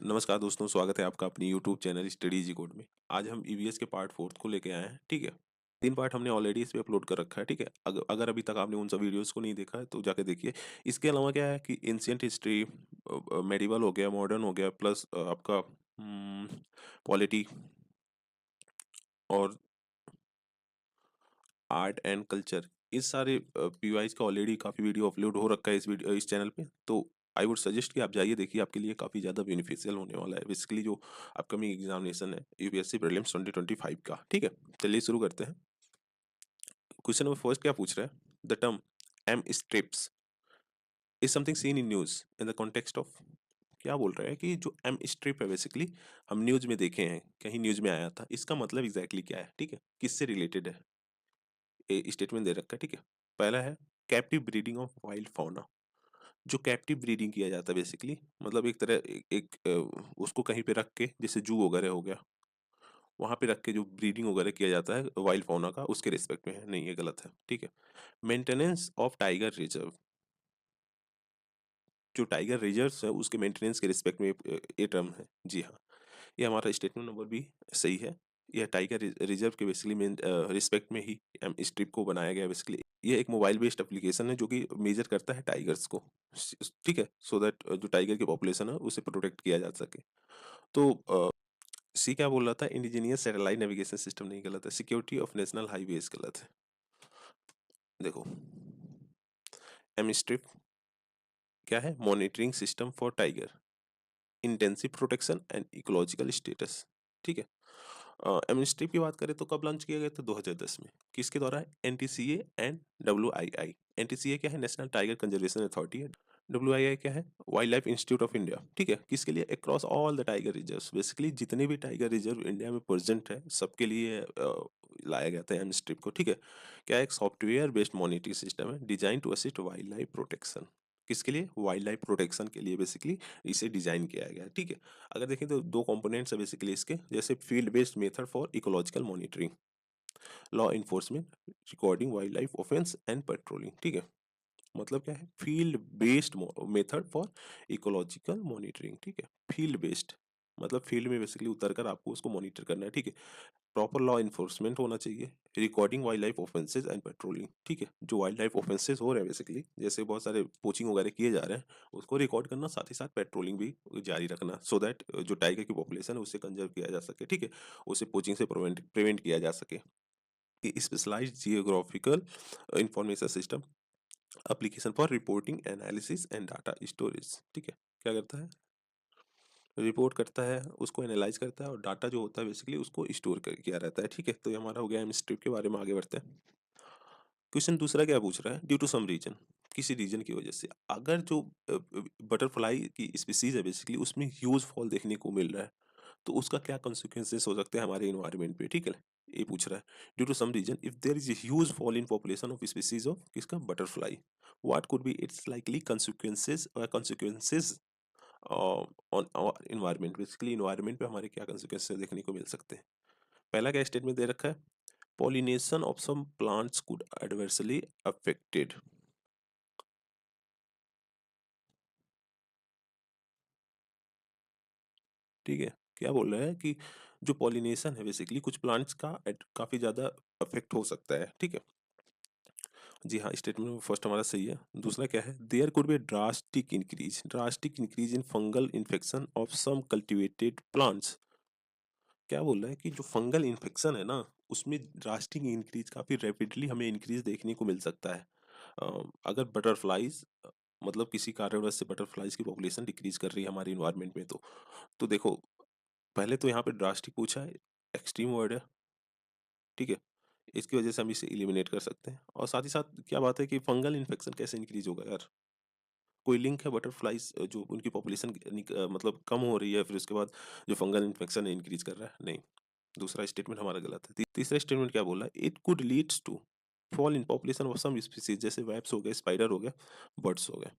नमस्कार दोस्तों, स्वागत है आपका अपनी YouTube channel study easy code में। आज हम ईवीएस के पार्ट 4 को लेके आए हैं, ठीक है। 3 पार्ट हमने ऑलरेडी इस पे अपलोड कर रखा है, ठीक है। अगर अभी तक आपने उन सब वीडियोस को नहीं देखा है तो जाके देखिए। इसके अलावा क्या है कि एंशिएंट हिस्ट्री, मेडिवल हो गया, मॉडर्न हो गया, प्लस आपका पॉलिटी और आर्ट एंड कल्चर, इस सारे पीवाईज का ऑलरेडी काफ़ी वीडियो अपलोड हो रखा है इस चैनल पे। तो आई वुड सजेस्ट कि आप जाइए देखिए, आपके लिए काफ़ी ज़्यादा बेनिफिशियल होने वाला है बेसिकली जो अपकमिंग एग्जामिनेशन है यूपीएससी प्रीलिम्स 2025 का, ठीक है। चलिए शुरू करते हैं। क्वेश्चन नंबर फर्स्ट क्या पूछ रहा है? The term M strips is something seen in news in the context of. क्या बोल रहा है कि जो एम स्ट्रिप है बेसिकली हम न्यूज में देखे हैं, कहीं न्यूज में आया था, इसका मतलब एग्जैक्टली क्या है, ठीक है, किससे रिलेटेड है। स्टेटमेंट दे रखा है, ठीक है। पहला है captive breeding of wild fauna. जो कैप्टिव ब्रीडिंग किया जाता है बेसिकली मतलब एक तरह उसको कहीं पे रख के, जैसे जू वगैरह हो गया, वहां पे रख के जो ब्रीडिंग वगैरह किया जाता है वाइल्ड फाउना का, उसके रिस्पेक्ट में है। नहीं, ये गलत है, ठीक है। मेंटेनेंस ऑफ टाइगर रिजर्व, जो टाइगर रिजर्व है उसके मेंटेनेंस के रिस्पेक्ट में ये टर्म है। जी हाँ, ये हमारा स्टेटमेंट नंबर भी सही है। यह टाइगर रिजर्व के बेसिकली मेन रिस्पेक्ट में ही स्ट्रिप को बनाया गया बेसिकली। ये एक मोबाइल बेस्ड एप्लीकेशन है जो कि मेजर करता है टाइगर्स को, ठीक है, सो दैट जो टाइगर की पॉपुलेशन है उसे प्रोटेक्ट किया जा सके। तो सी क्या बोल रहा था? इंडिजीनियस सैटेलाइट नेविगेशन सिस्टम, नहीं, गलत है। सिक्योरिटी ऑफ नेशनल हाईवेज, गलत है। देखो, एम स्ट्रिप क्या है? Monitoring system for tiger, intensive protection and ecological status, ठीक है। एमनेस्टी की बात करें तो कब लॉन्च किया गया था? 2010 में। किसके द्वारा? NTCA and WII. एनटीसीए क्या है? नेशनल टाइगर कंजर्वेशन अथॉरिटी है। डब्ल्यूआईआई क्या है? Wild life institute of India, ठीक है। किसके लिए? Across all the tiger reserve, basically जितने भी टाइगर रिजर्व इंडिया में प्रेजेंट है सबके लिए लाया गया था एम स्ट्रिप को, ठीक है। क्या? एक सॉफ्टवेयर बेस्ड मॉनिटरिंग सिस्टम है design to assist wildlife protection. किसके लिए? वाइल्ड लाइफ प्रोटेक्शन के लिए बेसिकली इसे डिजाइन किया गया है, ठीक है। अगर देखें तो दो कंपोनेंट्स है बेसिकली इसके, जैसे field based method for ecological monitoring, law enforcement, recording wild life offence and patrolling, ठीक है। मतलब क्या है? Field based method for ecological monitoring, ठीक है। फील्ड बेस्ड मतलब फील्ड में बेसिकली उतर कर आपको उसको मॉनिटर करना है, ठीक है। प्रॉपर लॉ इन्फोर्समेंट होना चाहिए, recording wild life offences and patrolling, ठीक है। जो वाइल्ड लाइफ ऑफेंसेज हो रहे हैं बेसिकली, जैसे बहुत सारे पोचिंग वगैरह किए जा रहे हैं, उसको रिकॉर्ड करना, साथ ही साथ पेट्रोलिंग भी जारी रखना, सो दैट जो टाइगर की पॉपुलेशन है उससे कंजर्व किया जा सके, ठीक है। उसे पोचिंग से प्रिवेंट किया जा सके। Specialised geographical information system, application for reporting, analysis and data storage, ठीक है। क्या करता है? रिपोर्ट करता है, उसको एनालाइज करता है और डाटा जो होता है बेसिकली उसको स्टोर कर किया रहता है, ठीक है। तो ये हमारा हो गया एम स्ट्रिप के बारे में। आगे बढ़ते हैं। क्वेश्चन दूसरा क्या पूछ रहा है? ड्यू टू सम रीजन, किसी रीजन की वजह से अगर जो बटरफ्लाई की स्पीसीज है बेसिकली उसमें ह्यूज फॉल देखने को मिल रहा है, तो उसका क्या कंसिक्वेंसेस हो सकते हैं हमारे इन्वायरमेंट पे, ठीक है। ये पूछ रहा है, due to some reason if there is huge fall in population of species of किसका? Butterfly, what could be its likely consequences on our environment. Basically environment पे हमारे क्या कंसिक्वेंसेस देखने को मिल सकते हैं। पहला क्या स्टेटमेंट दे रखा है? pollination of some plants could adversely affected, ठीक है। क्या बोल रहा है कि जो पॉलिनेशन है बेसिकली कुछ प्लांट्स का काफी ज्यादा अफेक्ट हो सकता है, ठीक है। जी हाँ, स्टेटमेंट फर्स्ट हमारा सही है। दूसरा क्या है? There could be drastic increase in fungal infection of some cultivated plants. क्या बोल रहा है कि जो फंगल इन्फेक्शन है ना, उसमें ड्रास्टिक इंक्रीज, काफी रैपिडली हमें इंक्रीज देखने को मिल सकता है। अगर बटरफ्लाइज मतलब किसी कारणवश से बटरफ्लाइज की पॉपुलेशन डिक्रीज कर रही है हमारे इन्वायरमेंट में, तो देखो, पहले तो यहाँ पे ड्रास्टिक पूछा है, एक्सट्रीम वर्ड है, ठीक है। इसकी वजह से हम इसे एलिमिनेट कर सकते हैं। और साथ ही साथ क्या बात है कि फंगल इन्फेक्शन कैसे इंक्रीज होगा यार? कोई लिंक है बटरफ्लाइज जो उनकी पॉपुलेशन मतलब कम हो रही है, फिर उसके बाद जो फंगल इन्फेक्शन है इंक्रीज कर रहा है? नहीं। दूसरा स्टेटमेंट हमारा गलत है। तीसरा स्टेटमेंट क्या बोला? It could leads to fall in population of some species, जैसे वेब्स हो गए, स्पाइडर हो गया, बर्ड्स हो गए।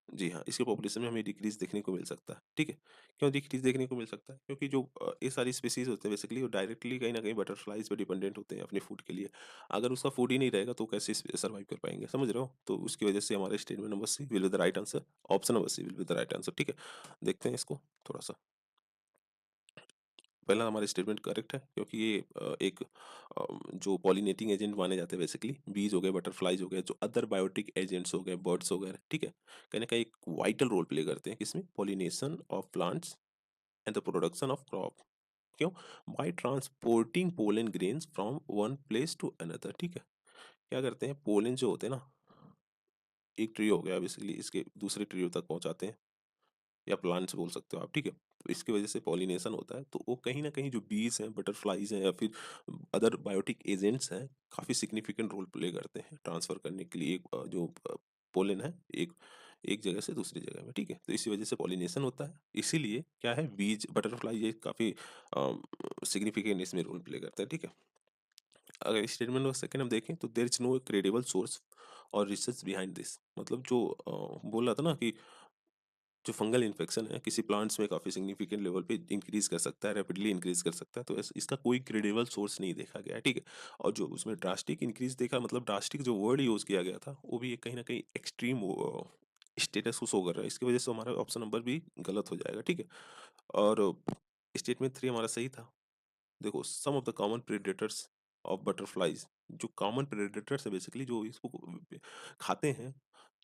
जी हाँ, इसके पॉपुलेशन में हमें डिक्रीज देखने को मिल सकता है, ठीक है। क्यों डिक्रीज देखने को मिल सकता है? क्योंकि जो ये सारी स्पीसीज होते हैं बेसिकली वो डायरेक्टली कहीं ना कहीं बटरफ्लाइज पे डिपेंडेंट होते हैं अपने फूड के लिए। अगर उसका फूड ही नहीं रहेगा तो कैसे सर्वाइव कर पाएंगे, समझ रहे हो? तो उसकी वजह से हमारा statement number C will be the right answer, option number C will be the right answer, ठीक है। देखते हैं इसको थोड़ा सा। पहला हमारा स्टेटमेंट करेक्ट है क्योंकि ये एक जो पॉलिनेटिंग एजेंट माने जाते हैं बेसिकली, बीज हो गए, बटरफ्लाइज हो गए, जो अदर बायोटिक एजेंट्स हो गए, बर्ड्स वगैरह, ठीक है, कहीं ना कहीं एक वाइटल रोल प्ले करते हैं किसमें, pollination of plants and the production of crop. क्यों? By transporting pollen grains from one place to another, ठीक है। क्या करते हैं, पोलन जो होते हैं ना, एक ट्री हो गया बेसिकली, इसके दूसरे ट्री तक पहुंचाते हैं, या प्लांट्स बोल सकते हो आप, ठीक है। तो इसकी वजह से पॉलिनेशन होता है, तो वो कहीं ना कहीं जो बीज हैं, बटरफ्लाइज हैं, या फिर अदर बायोटिक एजेंट्स हैं, काफ़ी सिग्निफिकेंट रोल प्ले करते हैं ट्रांसफर करने के लिए, जो पोलन है, एक एक जगह से दूसरी जगह में, ठीक है। तो इसी वजह से पॉलिनेशन होता है, इसीलिए क्या है, बीज, बटरफ्लाई, ये काफ़ी सिग्निफिकेंट इसमें रोल प्ले करता है, ठीक है। अगर स्टेटमेंट नंबर सेकंड हम देखें तो there is no credible source और रिसर्च बिहाइंड दिस, मतलब जो बोल रहा था ना कि जो फंगल इन्फेक्शन है किसी प्लांट्स में काफ़ी सिग्निफिकेंट लेवल पे इंक्रीज कर सकता है, रैपिडली इंक्रीज कर सकता है, तो इसका कोई क्रेडिबल सोर्स नहीं देखा गया है, ठीक है। और जो उसमें ड्रास्टिक इंक्रीज देखा, मतलब ड्रास्टिक जो वर्ड यूज़ किया गया था, वो भी कहीं ना कहीं एक्सट्रीम स्टेटस को शो कर रहा है, इसकी वजह से हमारा ऑप्शन नंबर भी गलत हो जाएगा, ठीक है। और स्टेटमेंट थ्री हमारा सही था। देखो, some of the common predators of butterflies, जो कॉमन प्रेडेटर्स है बेसिकली, जो इसको खाते हैं,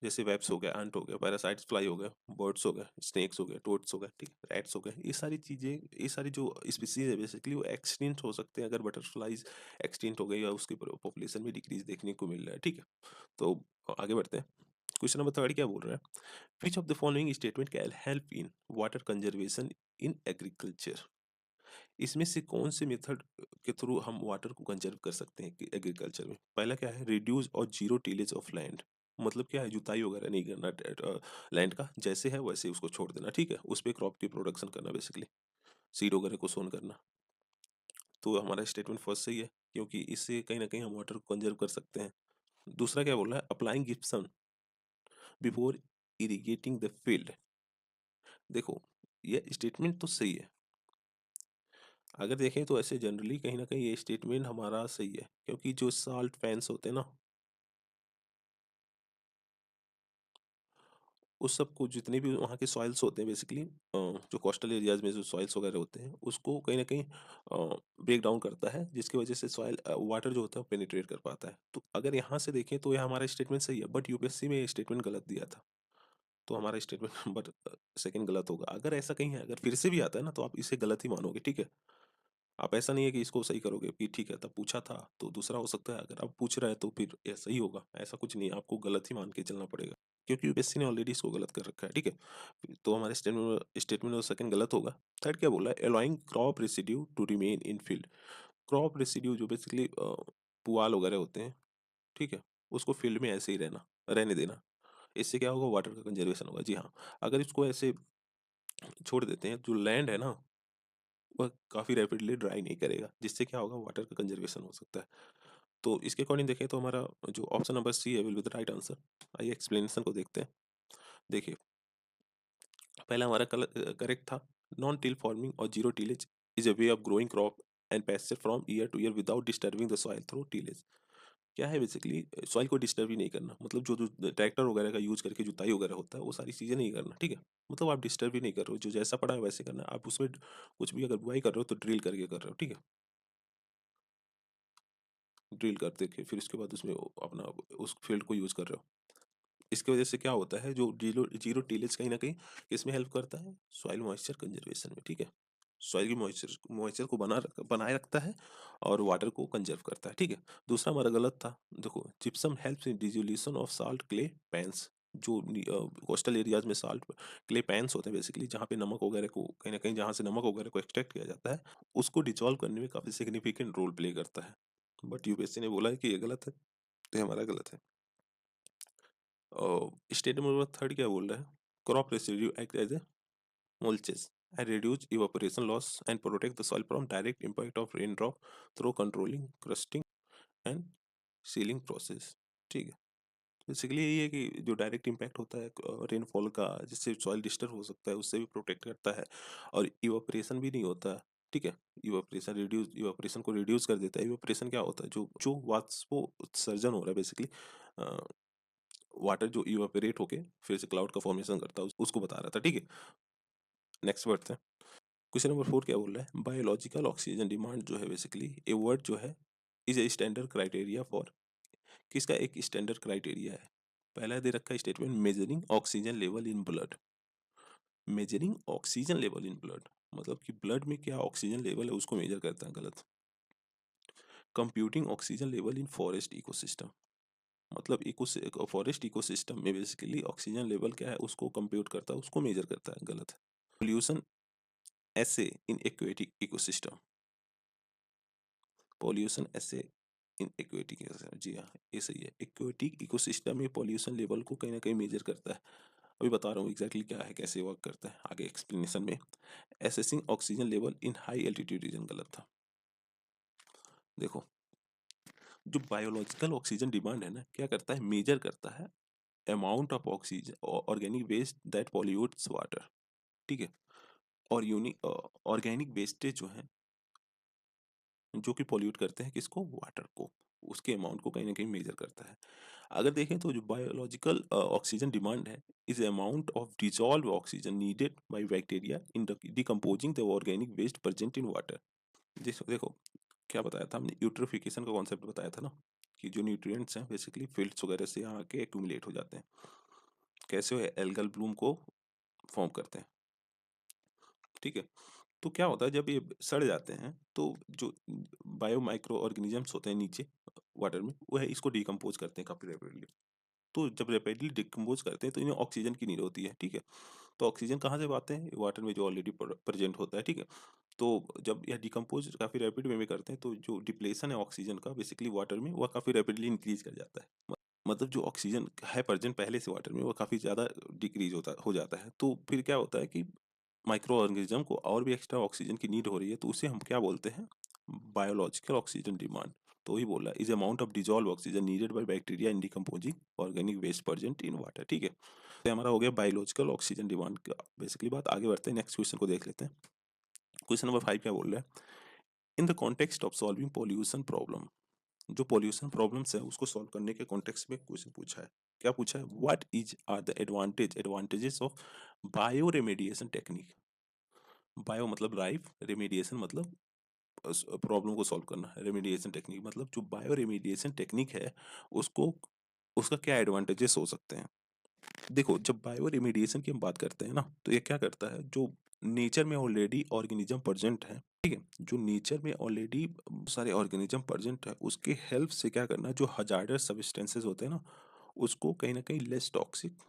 जैसे वेब्स हो गया, एंट हो गया, पैरासाइट्स फ्लाई हो गया, बर्ड्स हो गए, स्नेक्स हो गए, टोड्स हो गए, ठीक है, रैट्स हो गए, ये सारी चीज़ें, ये सारी जो स्पीसीज है बेसिकली, वो एक्सटिंक्ट हो सकते हैं अगर बटरफ्लाइज एक्सटिंक्ट हो गई या उसकी पॉपुलेशन में डिक्रीज देखने को मिल रहा है, ठीक है। तो आगे बढ़ते हैं। क्वेश्चन नंबर थर्ड क्या बोल रहा है, which of the following statement can help in water conservation in agriculture. इसमें से कौन से मेथड के थ्रू हम वाटर को कंजर्व कर सकते हैं एग्रीकल्चर में। पहला क्या है, रिड्यूस और जीरो टिलेज ऑफ लैंड, मतलब क्या है, जुताई वगैरह नहीं करना लैंड का, जैसे है वैसे उसको छोड़ देना, ठीक है, उस पर क्रॉप की प्रोडक्शन करना, बेसिकली सीड वगैरह को सोन करना। तो हमारा स्टेटमेंट फर्स्ट सही है, क्योंकि इससे कहीं ना कहीं हम वाटर को कंजर्व कर सकते हैं। दूसरा क्या बोल रहा है, applying gypsum before irrigating the field. देखो, ये स्टेटमेंट तो सही है, अगर देखें तो ऐसे जनरली कहीं ना कहीं ये स्टेटमेंट हमारा सही है, क्योंकि जो साल्ट फैंस होते हैं ना, उस सबको, जितने भी वहाँ के सॉइल्स होते हैं बेसिकली, जो कोस्टल एरियाज में जो सॉइल्स वगैरह होते हैं, उसको कहीं ना कहीं ब्रेक डाउन करता है, जिसकी वजह से सॉइल वाटर जो होता है वो पेनिट्रेट कर पाता है। तो अगर यहाँ से देखें तो ये हमारा स्टेटमेंट सही है, बट यूपीएससी में ये स्टेटमेंट गलत दिया था, तो हमारा स्टेटमेंट नंबर सेकंड गलत होगा। अगर ऐसा कहीं है, अगर फिर से भी आता है ना, तो आप इसे गलत ही मानोगे, ठीक है। आप ऐसा नहीं है कि इसको सही करोगे कि ठीक है, तब पूछा था तो दूसरा हो सकता है, अगर आप पूछ रहे हैं तो फिर ऐसा ही होगा, ऐसा कुछ नहीं है, आपको गलत ही मान के चलना पड़ेगा, क्योंकि यूपीएससी ने ऑलरेडी इसको गलत कर रखा है, ठीक है। तो हमारे स्टेटमेंट सेकंड गलत होगा। थर्ड क्या बोला है, allowing crop residue to remain in field. Crop residue जो बेसिकली पुआल वगैरह होते हैं, ठीक है, उसको फील्ड में ऐसे ही रहने देना, इससे क्या होगा, वाटर का कंजर्वेशन होगा। जी हाँ, अगर इसको ऐसे छोड़ देते हैं, जो लैंड है ना, वह काफ़ी रैपिडली ड्राई नहीं करेगा, जिससे क्या होगा, वाटर का कंजर्वेशन हो सकता है। तो इसके अकॉर्डिंग देखें तो हमारा जो ऑप्शन नंबर सी है will be the right answer. आइए एक्सप्लेनेशन को देखते हैं। देखिए, पहला हमारा करेक्ट था, नॉन टिल फार्मिंग और zero tillage is a way of growing crop and pasture from year two year without disturbing the soil through tillage. क्या है, बेसिकली सॉइल को डिस्टर्ब ही नहीं करना, मतलब जो जो ट्रैक्टर वगैरह का यूज करके जुताई वगैरह होता है, वो सारी चीज़ें नहीं करना, ठीक है। मतलब आप डिस्टर्ब ही नहीं कर रहे हो, जो जैसा पड़ा है वैसे करना है। आप उसमें कुछ भी अगर बुआई कर रहे हो तो ड्रिल करके कर रहे हो, ठीक है, ड्रिल करते के फिर उसके बाद उसमें अपना उस फील्ड को यूज कर रहे हो। इसकी वजह से क्या होता है, जो जीरो जीरो टीलेज कहीं ना कहीं किसमें हेल्प करता है, सॉइल मॉइस्चर कंजर्वेशन में, ठीक है। सॉइल की मॉइस्चर मॉइस्चर को बनाए रखता है और वाटर को कंजर्व करता है, ठीक है। दूसरा हमारा गलत था। देखो, gypsum helps in dissolution of salt clay pans, जो कोस्टल एरियाज में साल्ट क्ले पैंस होते हैं बेसिकली, जहाँ पे नमक वगैरह को कहीं ना कहीं, जहाँ से नमक वगैरह को एक्सट्रैक्ट किया जाता है, उसको डिजोल्व करने में काफ़ी सिग्निफिकेंट रोल प्ले करता है। बट यूपीएससी ने बोला है कि ये गलत है, तो ये हमारा गलत है। स्टेटमेंट नंबर थर्ड क्या बोल रहा है, crop residue act as a mulches and reduce evaporation loss and protect the soil from direct impact of raindrop through controlling crusting and sealing process, ठीक है। बेसिकली यही है कि जो डायरेक्ट इम्पैक्ट होता है रेनफॉल का, जिससे सॉइल डिस्टर्ब हो सकता है, उससे भी प्रोटेक्ट करता है, और इवापोरेशन भी नहीं होता है, ठीक है। इवापोरेशन को रिड्यूस कर देता है। इवापोरेशन क्या होता है, जो जो वाष्पो उत्सर्जन हो रहा है बेसिकली, वाटर जो इवापोरेट होके फिर से क्लाउड का फॉर्मेशन करता है, उसको बता रहा था, ठीक है। नेक्स्ट बढ़ते हैं। क्वेश्चन नंबर 4 क्या बोल रहा है, बायोलॉजिकल ऑक्सीजन डिमांड जो है बेसिकली ए वर्ड जो है is a standard criteria for, किसका एक स्टैंडर्ड क्राइटेरिया है। पहला दे रखा है statement, measuring oxygen level in blood. Measuring oxygen level in blood मतलब कि ब्लड में क्या ऑक्सीजन लेवल है उसको मेजर करता है, गलत। कंप्यूटिंग ऑक्सीजन लेवल इन फॉरेस्ट इकोसिस्टम मतलब इको फॉरेस्ट इकोसिस्टम में बेसिकली ऑक्सीजन लेवल क्या है उसको कंप्यूट करता है, उसको मेजर करता है, गलत है। पोल्यूशन ऐसे इन एक्वेटिक इकोसिस्टम, पॉल्यूशन ऐसे इन एक्वेटिक, जी हाँ ये सही है। एक्वेटिक इकोसिस्टम में पॉल्यूशन लेवल को कहीं ना कहीं मेजर करता है। अभी बता रहा हूँ एग्जैक्टली क्या है, कैसे वर्क करता है आगे एक्सप्लेनेशन में। Assessing oxygen level in high altitude region, गलत था। देखो जो बायोलॉजिकल ऑक्सीजन डिमांड है ना, क्या करता है, मेजर करता है amount of oxygen organic waste that pollutes water, ठीक है। और यूनिक ऑर्गेनिक वेस्टेज जो है जो कि पॉल्यूट करते हैं किसको, वाटर को, उसके अमाउंट को कहीं ना कहीं मेजर करता है। अगर देखें तो जो बायोलॉजिकल ऑक्सीजन डिमांड है is amount of dissolve oxygen needed by bacteria in decomposing the organic waste present in water. देखो देखो क्या बताया था हमने, यूट्रोफिकेशन का कॉन्सेप्ट बताया था ना, कि जो न्यूट्रिएंट्स हैं बेसिकली फील्ड्स वगैरह से यहाँ आके एक्यूमुलेट हो जाते हैं, कैसे वो एल्गल ब्लूम को फॉर्म करते हैं, ठीक है। तो क्या होता है जब ये सड़ जाते हैं तो जो बायो माइक्रो ऑर्गेनिजम्स होते हैं नीचे वाटर में, वो है इसको डिकम्पोज करते हैं काफी रैपिडली। तो जब रैपिडली डिकम्पोज करते हैं तो इन्हें ऑक्सीजन की नीड होती है, ठीक है। तो ऑक्सीजन कहाँ से पाते हैं, वाटर में जो ऑलरेडी प्रेजेंट होता है, ठीक है। तो जब यह डिकम्पोज काफी रैपिड वे में करते हैं तो जो डिप्लेशन है ऑक्सीजन का बेसिकली वाटर में, वह काफी रैपिडली इंक्रीज कर जाता है। मतलब जो ऑक्सीजन है प्रेजेंट पहले से वाटर में वो काफी ज्यादा डिक्रीज हो जाता है। तो फिर क्या होता है कि माइक्रो ऑर्गेनिज्म को और भी एक्स्ट्रा ऑक्सीजन की नीड हो रही है, तो उसे हम क्या बोलते हैं, बायोलॉजिकल ऑक्सीजन डिमांड। तो वही बोला is amount of dissolve oxygen needed by bacteria in decomposing organic waste present in water, ठीक है। तो हमारा हो गया बायोलॉजिकल ऑक्सीजन डिमांड का बेसिकली बात। आगे बढ़ते हैं, नेक्स्ट क्वेश्चन को देख लेते हैं। क्वेश्चन नंबर 5 क्या बोल रहा है, in the context of solving pollution problem, जो पॉल्यूशन प्रॉब्लम्स है उसको सॉल्व करने के कॉन्टेक्स्ट में क्वेश्चन पूछा है। क्या पूछा है, what is are the advantages of bio remediation technique. Bio मतलब लाइफ, रेमेडिएशन मतलब प्रॉब्लम को सॉल्व करना, रेमेडिएशन टेक्निक मतलब जो बायो रेमेडिएशन टेक्निक है उसको, उसका क्या एडवांटेजेस हो सकते हैं। देखो जब बायो रेमेडिएशन की हम बात करते हैं ना, तो ये क्या करता है, जो नेचर में ऑलरेडी ऑर्गेनिज्म प्रेजेंट है, ठीक है, जो नेचर में ऑलरेडी सारे ऑर्गेनिज्म प्रेजेंट है उसके हेल्प से क्या करना, जो हजार्डस सब्सटेंसेस होते हैं ना उसको कहीं ना कहीं लेस टॉक्सिक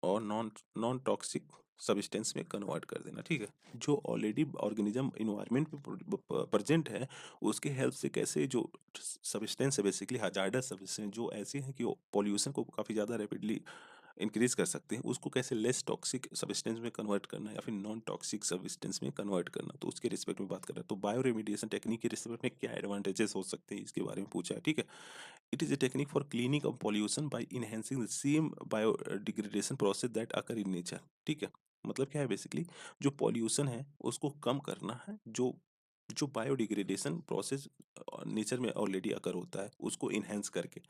और नॉन नॉन टॉक्सिक सब्सटेंस में कन्वर्ट कर देना, ठीक है। जो ऑलरेडी ऑर्गेनिज्म इन्वायरमेंट में प्रेजेंट है उसके हेल्प से कैसे जो सब्सटेंस है बेसिकली हजार्डस सब्सटेंस जो ऐसे हैं कि पॉल्यूशन को काफ़ी ज़्यादा रैपिडली इंक्रीज कर सकते हैं, उसको कैसे लेस टॉक्सिक सब्सटेंस में कन्वर्ट करना या फिर नॉन टॉक्सिक सब्सटेंस में कन्वर्ट करना, तो उसके रिस्पेक्ट में बात कर रहा है। तो बायो रेमिडिएशन टेक्निक के रिस्पेक्ट में क्या एडवांटेजेस हो सकते हैं इसके बारे में पूछा है, ठीक है। It is a technique for cleaning up pollution by enhancing the same biodegradation process that occur in nature, ठीक है। मतलब क्या है बेसिकली, जो पॉल्यूशन है उसको कम करना है, जो जो बायोडिग्रेडेशन प्रोसेस नेचर में ऑलरेडी अकर होता है उसको इनहेंस करके।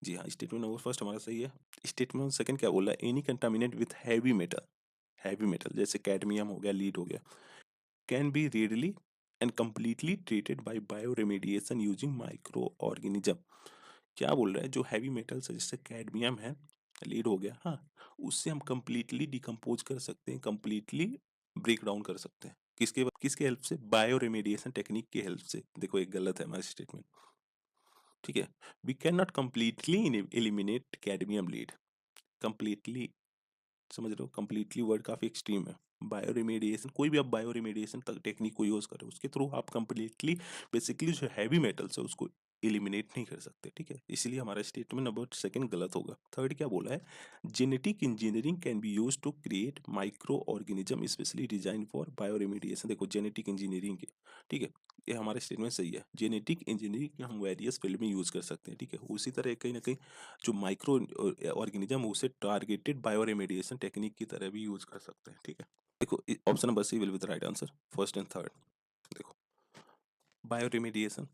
जी हाँ, स्टेटमेंट नंबर फर्स्ट हमारा सही है। स्टेटमेंट सेकंड क्या बोला है, any contaminate with heavy metal जैसे कैडमियम हो गया, लीड हो गया, can be readily and completely treated by bioremediation using microorganism। क्या बोल रहा है, जो हैवी मेटल्स है जैसे कैडमियम है, लीड हो गया, हाँ, उससे हम कंप्लीटली डिकम्पोज कर सकते हैं, कंप्लीटली ब्रेक डाउन कर सकते हैं, किसके हेल्प से, बायो रेमेडिएशन टेक्निक की हेल्प से। देखो एक गलत है हमारा स्टेटमेंट, ठीक है। We can not completely eliminate cadmium lead, completely, समझ रहे हो, कंप्लीटली वर्ड काफी एक्सट्रीम है। बायो रिमेडिएशन, कोई भी आप बायो रिमेडिएशन टेक्निक को यूज करें उसके थ्रू आप कंप्लीटली बेसिकली जो हैवी मेटल्स है उसको एलिमिनेट नहीं कर सकते, ठीक है। इसलिए हमारा स्टेटमेंट नंबर सेकंड गलत होगा। थर्ड क्या बोला है, genetic engineering can be use to create micro organism specially design for bio remediation. देखो जेनेटिक इंजीनियरिंग के, ठीक है, ये हमारा स्टेटमेंट सही है। जेनेटिक इंजीनियरिंग हम वेरियस फील्ड में यूज कर सकते हैं, ठीक है। उसी तरह कहीं ना कहीं जो माइक्रो ऑर्गेनिज्म उसे टारगेटेड बायो रेमेडिएशन टेक्निक की तरह भी यूज कर सकते हैं, ठीक है। देखो option number C will be the right answer, first and third. देखो बायो रेमेडिएशन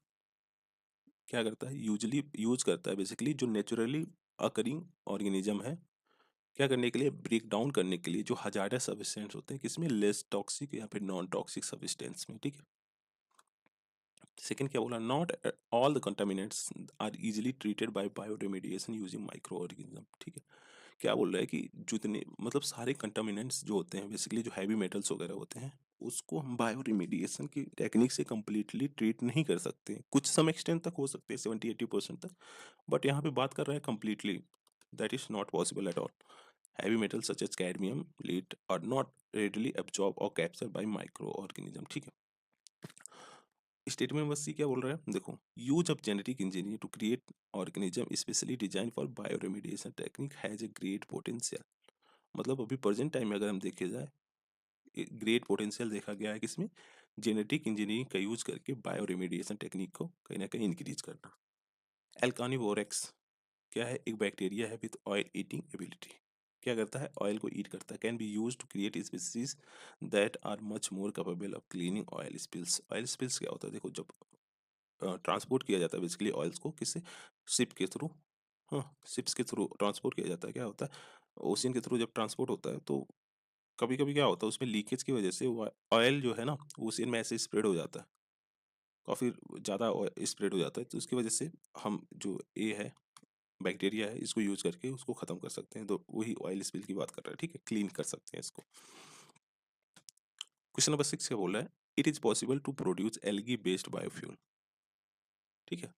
क्या करता है, यूजली यूज करता है बेसिकली जो नेचुरली अकरिंग ऑर्गेनिज्म है क्या करने के लिए? ब्रेक डाउन करने के लिए जो हजार्डस सब्सटेंस होते हैं, किसमें? लेस टॉक्सिक या फिर नॉन टॉक्सिक सब्सटेंस में, ठीक है। सेकंड क्या बोला? Not all the contaminants are easily treated by bioremediation using micro organism, ठीक है। क्या बोल रहा है कि जितने मतलब सारे कंटामिनेंट्स जो होते हैं बेसिकली, जो हैवी मेटल्स वगैरह होते हैं, उसको हम बायो रिमीडिएशन की टेक्निक से कम्प्लीटली ट्रीट नहीं कर सकते। कुछ सम एक्सटेंट तक हो सकते हैं, 70-80% तक, बट यहाँ पे बात कर रहे हैं completely, that is not possible at all. Heavy metals such as cadmium, lead are not readily absorbed or captured by microorganism, ठीक है। स्टेटमेंट नंबर सी क्या बोल रहा है? देखो, use of genetic engineering to create organism specially design for bioremediation technique has a great potential. मतलब अभी present time में अगर हम देखे जाए, ग्रेट पोटेंशियल देखा गया है किसमें? जेनेटिक इंजीनियरिंग का यूज करके बायोरेमिडिएशन टेक्निक को कहीं ना कहीं इंक्रीज करना। एल्कानिवोरेक्स क्या है? एक बैक्टीरिया है विद ऑयल ईटिंग एबिलिटी। क्या करता है? ऑयल को ईट करता है। Can be use to create species that are much more capable of cleaning oil spills. Oil spills क्या होता है? देखो, जब ट्रांसपोर्ट किया जाता है बेसिकली ऑयल्स को, किससे? शिप के थ्रू। हाँ, शिप्स के थ्रू ट्रांसपोर्ट किया जाता है। क्या होता है? ओशियन के थ्रू जब ट्रांसपोर्ट होता है तो कभी कभी क्या होता है, उसमें लीकेज की वजह से ऑयल जो है ना, ओशियन में ऐसे स्प्रेड हो जाता है, काफ़ी ज़्यादा स्प्रेड हो जाता है। तो उसकी वजह से हम जो ये है बैक्टीरिया है, इसको यूज करके उसको ख़त्म कर सकते हैं। तो वही ऑयल स्पिल की बात कर रहा है, ठीक है, क्लीन कर सकते हैं इसको। क्वेश्चन नंबर 6 क्या बोल रहा है? It is possible to produce algae based biofuel, ठीक है।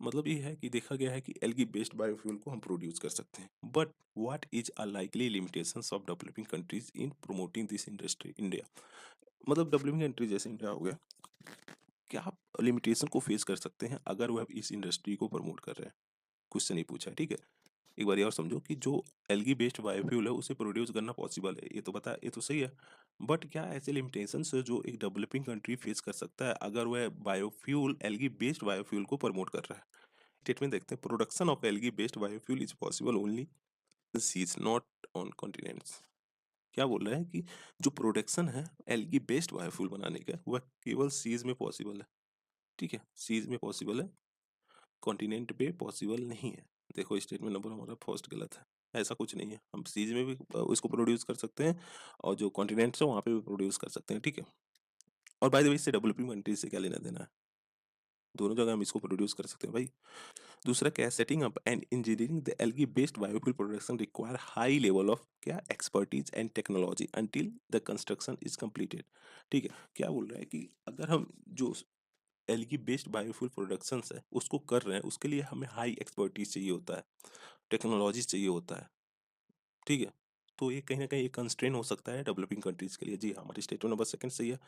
मतलब ये है कि देखा गया है कि एल्गी बेस्ड बायोफ्यूल को हम प्रोड्यूस कर सकते हैं, but what is a likely limitations of developing countries in promoting this industry India. मतलब डेवलपिंग कंट्री जैसे इंडिया हो गया, क्या आप लिमिटेशन को फेस कर सकते हैं अगर वह इस इंडस्ट्री को प्रमोट कर रहे हैं? क्वेश्चन नहीं पूछा है, ठीक है। एक बार और समझो कि जो एल्गी बेस्ड बायोफ्यूल है उसे प्रोड्यूस करना पॉसिबल है, ये तो बता, ये तो सही है। बट क्या ऐसे लिमिटेशंस है जो एक डेवलपिंग कंट्री फेस कर सकता है अगर वह बायोफ्यूल, एल्गी बेस्ड बायोफ्यूल को प्रमोट कर रहा है? स्टेटमेंट देखते हैं। Production of algae based biofuel is possible only seas not on continents. क्या बोल रहा है कि जो प्रोडक्शन है एल्गी बेस्ड बायोफ्यूल बनाने का, वह केवल सीज में पॉसिबल है, ठीक है, सीज में पॉसिबल है, कॉन्टिनेंट पे पॉसिबल नहीं है। देखो, स्टेटमेंट नंबर हमारा फर्स्ट गलत है। ऐसा कुछ नहीं है, हम सीज में भी इसको प्रोड्यूस कर सकते हैं, और जो कॉन्टिनेंट्स है वहाँ पे भी प्रोड्यूस कर सकते हैं, ठीक है। और बाय द वे, इससे डेवलपिंग कंट्रीज से क्या लेना देना है? दोनों जगह हम इसको प्रोड्यूस कर सकते हैं भाई। दूसरा क्या है? Setting up and engineering the algae based biofuel production require high level of क्या? Expertise and technology until the construction is completed, ठीक है। क्या बोल रहा है कि अगर हम जो एल्गी बेस्ड बायोफ्यूल प्रोडक्शंस है उसको कर रहे हैं, उसके लिए हमें हाई एक्सपर्टीज चाहिए होता है, टेक्नोलॉजी चाहिए होता है, ठीक है। तो ये कहीं ना कहीं एक कंस्ट्रेन हो सकता है डेवलपिंग कंट्रीज के लिए। जी हाँ, हमारी स्टेटमेंट नंबर सेकंड सही है।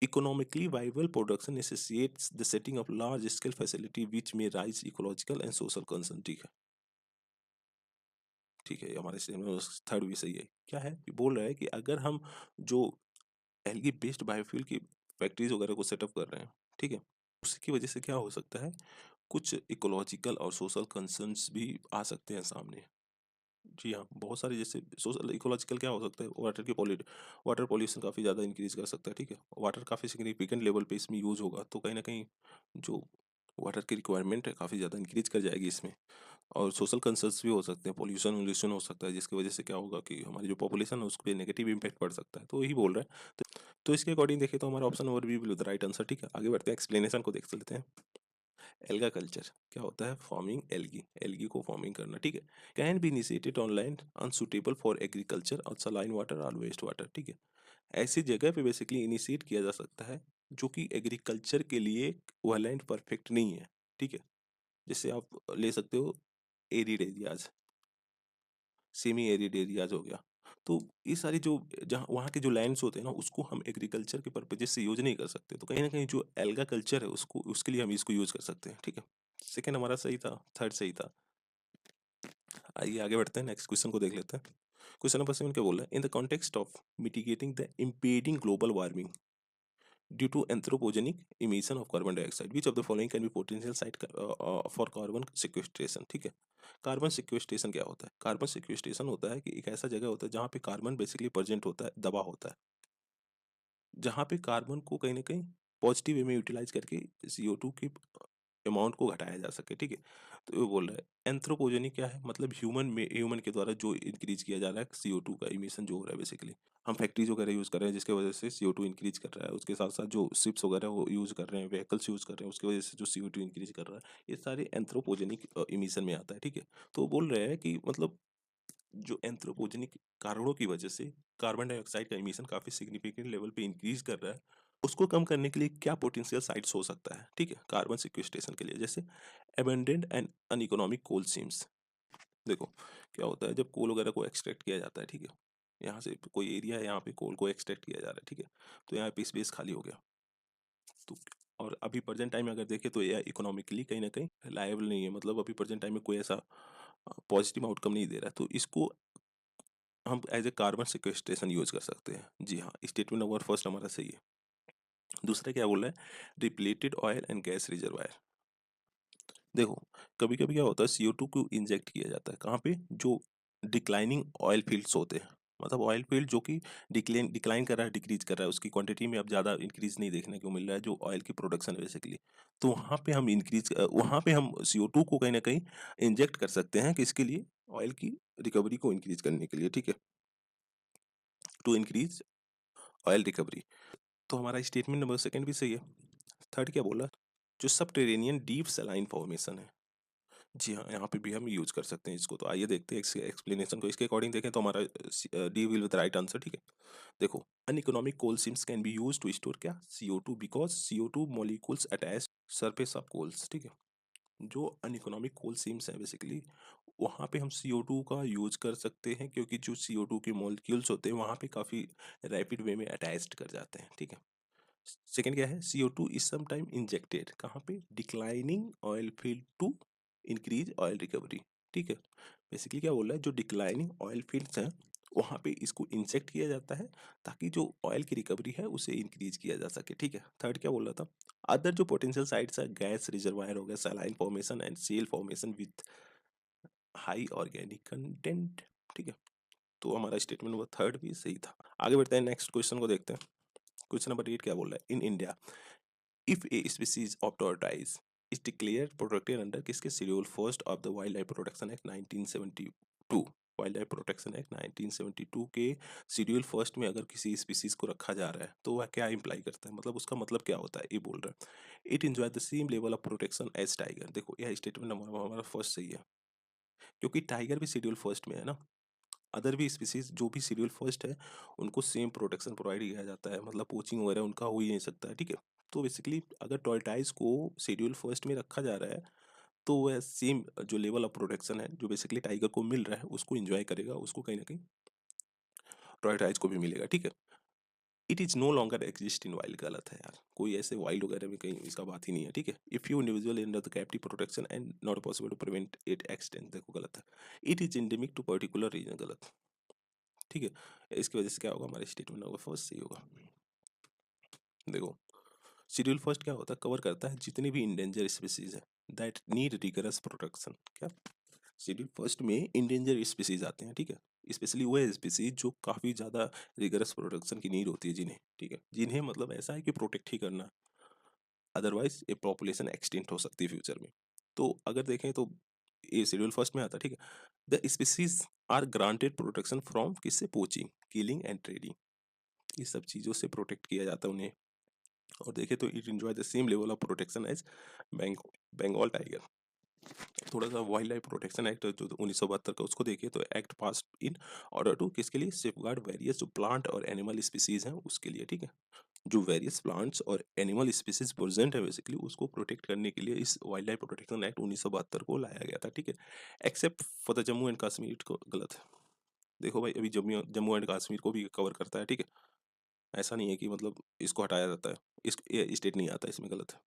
Economically viable production necessitates the setting of large scale facility which may raise ecological and social concern, ठीक है। ठीक है, हमारे स्टेटमेंट थर्ड भी सही है। क्या है कि बोल रहा है कि अगर हम जो एल्गी बेस्ड बायोफ्यूल की फैक्ट्रीज वगैरह को सेटअप कर रहे हैं, ठीक है, उसकी वजह से क्या हो सकता है? कुछ इकोलॉजिकल और सोशल कंसर्न्स भी आ सकते हैं सामने। जी हाँ, बहुत सारे जैसे सोशल इकोलॉजिकल क्या हो सकता है? वाटर पॉल्यूशन काफ़ी ज़्यादा इंक्रीज कर सकता है, ठीक है। वाटर काफ़ी सिग्निफिकेंट लेवल पे इसमें यूज़ होगा, तो कहीं ना कहीं जो वाटर की रिक्वायरमेंट है काफ़ी ज़्यादा इंक्रीज कर जाएगी इसमें। और सोशल कंसर्न्स भी हो सकते हैं, पोल्यूशन वोल्यूशन हो सकता है, जिसकी वजह से क्या होगा कि हमारी जो पॉपुलेशन है उस पर नेगेटिव इम्पैक्ट पड़ सकता है, तो यही बोल रहा है। तो इसके अकॉर्डिंग देखें तो हमारा option number B will the right answer, ठीक है। आगे बढ़ते हैं, एक्सप्लेनेशन को देख लेते हैं। एल्गा कल्चर क्या होता है? फॉर्मिंग एल्गी, एल्गी को फॉर्मिंग करना, ठीक है। Can be initiated online unsuitable for agriculture और सलाइन वाटर और वेस्ट वाटर, ठीक है। ऐसी जगह पे बेसिकली इनिशिएट किया जा सकता है जो कि एग्रीकल्चर के लिए वह लैंड परफेक्ट नहीं है, ठीक है। जैसे आप ले सकते हो arid areas, semi arid areas हो गया। तो ये सारी जो जहाँ वहाँ के जो लैंड्स होते हैं ना, उसको हम एग्रीकल्चर के पर्पजेज से यूज नहीं कर सकते। तो कहीं ना कहीं जो एल्गा कल्चर है उसको, उसके लिए हम इसको यूज कर सकते हैं, ठीक है। सेकेंड हमारा सही था, थर्ड सही था। आइए आगे बढ़ते हैं, नेक्स्ट क्वेश्चन को देख लेते हैं। क्वेश्चन नंबर 7 क्या बोल रहा है? In the context of mitigating the impeding global warming due to anthropogenic emission of carbon dioxide which of the following can be potential site for carbon sequestration, ठीक है। कार्बन सिक्वेस्ट्रेशन क्या होता है? Carbon sequestration होता है कि एक ऐसा जगह होता है जहाँ पे कार्बन बेसिकली प्रेजेंट होता है, दबा होता है, जहाँ पे कार्बन को कहीं ना कहीं पॉजिटिव वे में यूटिलाइज करके CO2 की अमाउंट को घटाया जा सके, ठीक है। तो वो बोल रहा है एंथ्रोपोजेनिक क्या है, मतलब ह्यूमन के द्वारा जो इंक्रीज किया जा रहा है CO2 का इमिशन जो हो रहा है बेसिकली, हम फैक्ट्रीज वगैरह यूज़ कर रहे हैं जिसकी वजह से CO2 इंक्रीज कर रहा है, उसके साथ साथ जो शिप्स वगैरह वो यूज़ कर रहे हैं, व्हीकल्स यूज़ कर रहे हैं, उसकी वजह से जो CO2 इंक्रीज कर रहा है, ये सारे एंथ्रोपोजेनिक इमिशन में आता है, ठीक है। तो वो बोल रहे हैं कि मतलब जो एंथ्रोपोजेनिक कारणों की वजह से कार्बन डाइऑक्साइड का इमिशन काफी सिग्निफिकेंट लेवल पे इंक्रीज कर रहा है, उसको कम करने के लिए क्या पोटेंशियल साइट्स हो सकता है, ठीक है, कार्बन सिक्वेस्ट्रेशन के लिए, जैसे अबंडेंट एंड अनइकोनॉमिक कोल सीम्स। देखो क्या होता है जब कोल वगैरह को एक्सट्रैक्ट किया जाता है, ठीक है, यहाँ से कोई एरिया है, यहाँ पे कोल को एक्सट्रैक्ट किया जा रहा है, ठीक है, तो यहाँ पे स्पेस खाली हो गया, तो और अभी प्रेजेंट टाइम में अगर देखें तो ये इकोनॉमिकली कहीं ना कहीं लायबल नहीं है, मतलब अभी प्रेजेंट टाइम में कोई ऐसा पॉजिटिव आउटकम नहीं दे रहा है, तो इसको हम as a carbon sequestration use कर सकते हैं। जी हाँ, स्टेटमेंट नंबर फर्स्ट हमारा सही है। दूसरा क्या बोल रहा है, depleted oil and gas reservoir. देखो कभी कभी क्या होता है CO2 को इंजेक्ट किया जाता है कहाँ पे, जो डिक्लाइनिंग ऑयल फील्ड्स होते हैं, मतलब ऑयल फील्ड जो कि डिक्लाइन डिक्लाइन कर रहा है, डिक्रीज कर रहा है, उसकी क्वांटिटी में अब ज़्यादा इंक्रीज नहीं देखने को मिल रहा है, जो ऑयल की प्रोडक्शन है बेसिकली, तो वहाँ पे हम CO2 को कहीं ना कहीं इंजेक्ट कर सकते हैं किसके लिए, ऑयल की रिकवरी को इंक्रीज करने के लिए, ठीक है, टू इंक्रीज ऑयल रिकवरी। तो हमारा स्टेटमेंट नंबर सेकंड भी सही है। थर्ड क्या बोला, जो सबटेरेनियन डीप सलाइन फॉर्मेशन है, जी हाँ, यहाँ पे भी हम यूज कर सकते हैं इसको, तो आइए देखते हैं इसके एक्सप्लेनेशन को, इसके अकॉर्डिंग देखें तो हमारा D will with right answer, ठीक है। देखो uneconomic coal seams can be use to store क्या, CO2 because CO2 molecules attach surface of coals, ठीक है। जो अनइकोनॉमिक कोल सीम्स है बेसिकली, वहाँ पे हम CO2 का यूज कर सकते हैं क्योंकि जो CO2 के मॉलिक्यूल्स होते हैं वहाँ पे काफ़ी रैपिड वे में अटैच्ड कर जाते हैं, ठीक है। सेकेंड क्या है, CO2 इज समटाइम इंजेक्टेड कहाँ पे, declining oil field to increase oil recovery, ठीक है। बेसिकली क्या बोल रहा है, जो डिक्लाइनिंग ऑयल फील्ड्स हैं वहाँ पे इसको इंजेक्ट किया जाता है ताकि जो ऑयल की रिकवरी है उसे इंक्रीज किया जा सके, ठीक है। थर्ड क्या बोल रहा था, अदर जो पोटेंशियल साइट्स है, गैस रिजर्वायर हो गया, saline formation and shale formation with high organic content, ठीक है। तो हमारा स्टेटमेंट नंबर थर्ड भी सही था। आगे बढ़ते हैं, नेक्स्ट क्वेश्चन को देखते हैं। क्वेश्चन नंबर 8 क्या बोल रहा है, in India if a species of tortoise is declared protected under किसके, schedule first of the wildlife protection act 1972, wild life protection act 1972 के शेड्यूल फर्स्ट में अगर किसी स्पीसीज को रखा जा रहा है तो वह क्या इंप्लाई करता है, मतलब उसका मतलब क्या होता है, ये बोल रहा है it enjoy the same level of protection as tiger. देखो यह स्टेटमेंट हमारा फर्स्ट सही है, क्योंकि टाइगर भी शेड्यूल फर्स्ट में है ना, अदर भी स्पीसीज जो भी शेड्यूल फर्स्ट है उनको सेम प्रोटेक्शन प्रोवाइड किया जाता है, मतलब पोचिंग वगैरह उनका हो ही नहीं सकता है, ठीक है। तो बेसिकली अगर टॉर्टाइज को शेड्यूल फर्स्ट में रखा जा रहा है तो वह सेम जो लेवल ऑफ प्रोटेक्शन है जो बेसिकली टाइगर को मिल रहा है उसको एंजॉय करेगा, उसको कहीं ना कहीं टॉर्टाइज को भी मिलेगा, ठीक है। It is no longer exist in wild, गलत है यार, कोई ऐसे वाइल्ड वगैरह में कहीं इसका बात ही नहीं है, ठीक है। If you individual in the captive protection and not possible to prevent it extend, देखो गलत है। It is endemic to particular region, गलत, ठीक है। इसकी वजह से क्या होगा, हमारे स्टेटमेंट होगा फर्स्ट सही होगा। देखो शेड्यूल फर्स्ट क्या होता है, कवर करता है जितनी भी इंडेंजर स्पीसीज है दैट नीड रिगरस प्रोटेक्शन, क्या शेड्यूल फर्स्ट में इंडेंजर स्पीसीज आते हैं, ठीक है। स्पेशली वो स्पीसीज जो काफ़ी ज़्यादा रिगरस प्रोटेक्शन की नीड होती है जिन्हें, ठीक है, जिन्हें मतलब ऐसा है कि प्रोटेक्ट ही करना, अदरवाइज ये पॉपुलेशन एक्सटिंक्ट हो सकती है फ्यूचर में। तो अगर देखें तो ये शेड्यूल फर्स्ट में आता है, ठीक है। The species are granted protection from किससे, पोचिंग, किलिंग एंड ट्रेडिंग, ये सब चीज़ों से प्रोटेक्ट किया जाता है उन्हें। और देखें तो it enjoy the same level of protection as Bengal tiger. थोड़ा सा वाइल्ड लाइफ प्रोटेक्शन एक्ट जो 1972 का उसको देखिए, तो act pass in order to किसके लिए, सेफगार्ड वेरियस जो प्लांट और एनिमल स्पीसीज हैं उसके लिए, ठीक है। जो वेरियस प्लांट्स और एनिमल स्पीसीज प्रेजेंट है बेसिकली उसको प्रोटेक्ट करने के लिए इस वाइल्ड लाइफ प्रोटेक्शन एक्ट 1972 को लाया गया था, ठीक है। Except for the Jammu and Kashmir को, गलत है। देखो भाई अभी जम्मू जम्मू एंड कश्मीर को भी कवर करता है, ठीक है। ऐसा नहीं है कि मतलब इसको हटाया जाता है, इस ये स्टेट नहीं आता इसमें, गलत है।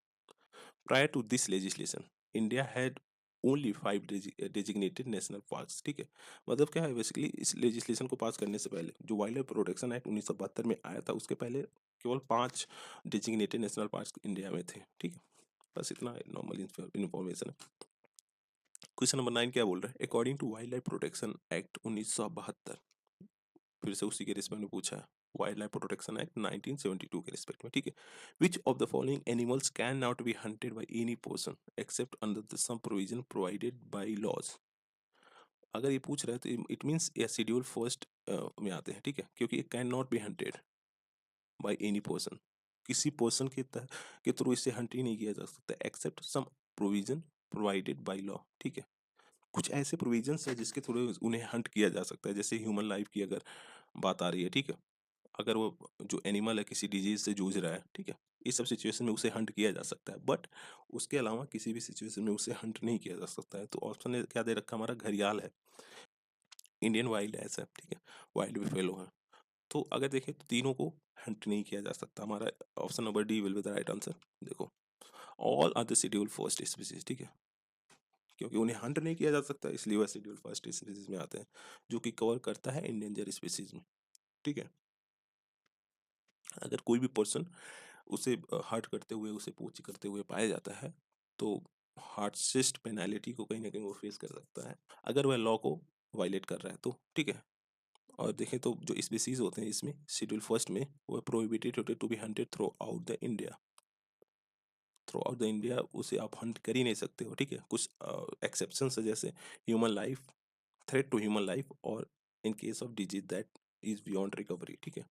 Prior to this legislation India had only 5 designated national parks, ठीक है। मतलब क्या है बेसिकली, इस लेजिस्लेशन को पास करने से पहले जो वाइल्ड लाइफ प्रोटेक्शन एक्ट 1972 में आया था उसके पहले केवल 5 डेजिग्नेटेड नेशनल पार्क्स इंडिया में थे, ठीक है। बस इतना नॉर्मल इन्फॉर्मेशन है। क्वेश्चन नंबर 9 क्या बोल रहा है, according to wildlife protection act 1972 फिर से उसी के रिस्पेक्ट में पूछा है, वाइल्ड लाइफ प्रोटेक्शन एक्ट 1972 के रिस्पेक्ट में, ठीक है। Which of the following animals can not be hunted by any person except under the some provision provided by laws. अगर ये पूछ रहा है तो इट मीन्स ये शेड्यूल फर्स्ट में आते हैं, ठीक है, क्योंकि can not be hunted by any person, किसी पर्सन के थ्रू इसे हंट ही नहीं किया जा सकता except some provision provided by law, ठीक है। कुछ ऐसे प्रोविजंस है जिसके थ्रू उन्हें हंट किया जा सकता है, जैसे ह्यूमन लाइफ की अगर बात आ रही है, ठीक है, अगर वो जो एनिमल है किसी डिजीज से जूझ रहा है, ठीक है, इस सब सिचुएशन में उसे हंट किया जा सकता है, बट उसके अलावा किसी भी सिचुएशन में उसे हंट नहीं किया जा सकता है। तो ऑप्शन क्या दे रखा हमारा, घड़ियाल है, इंडियन वाइल्ड है, ठीक है, वाइल्ड बिफेलो है। तो अगर देखें तो तीनों को हंट नहीं किया जा सकता, हमारा option number D will be the right answer. देखो, all are the schedule first species, ठीक है, क्योंकि उन्हें हंट नहीं किया जा सकता इसलिए वह शेड्यूल फर्स्ट स्पीसीज में आते हैं, जो कि कवर करता है इंडेंजर स्पीसीज में, ठीक है। अगर कोई भी पर्सन उसे हर्ट करते हुए, उसे पूछ करते हुए पाया जाता है तो हार्शेस्ट पेनाल्टी को कहीं ना कहीं वो फेस कर सकता है, अगर वह लॉ को वायलेट कर रहा है तो, ठीक है। और देखें तो जो स्पीसीज होते हैं इसमें शेड्यूल फर्स्ट में, वो प्रोहिबिटेड होते to be hunted throughout the India, throughout the India उसे आप हंट कर ही नहीं सकते हो, ठीक है। कुछ एक्सेप्शन है, जैसे human life, threat to human life, और in case of disease that is beyond recovery, ठीक है,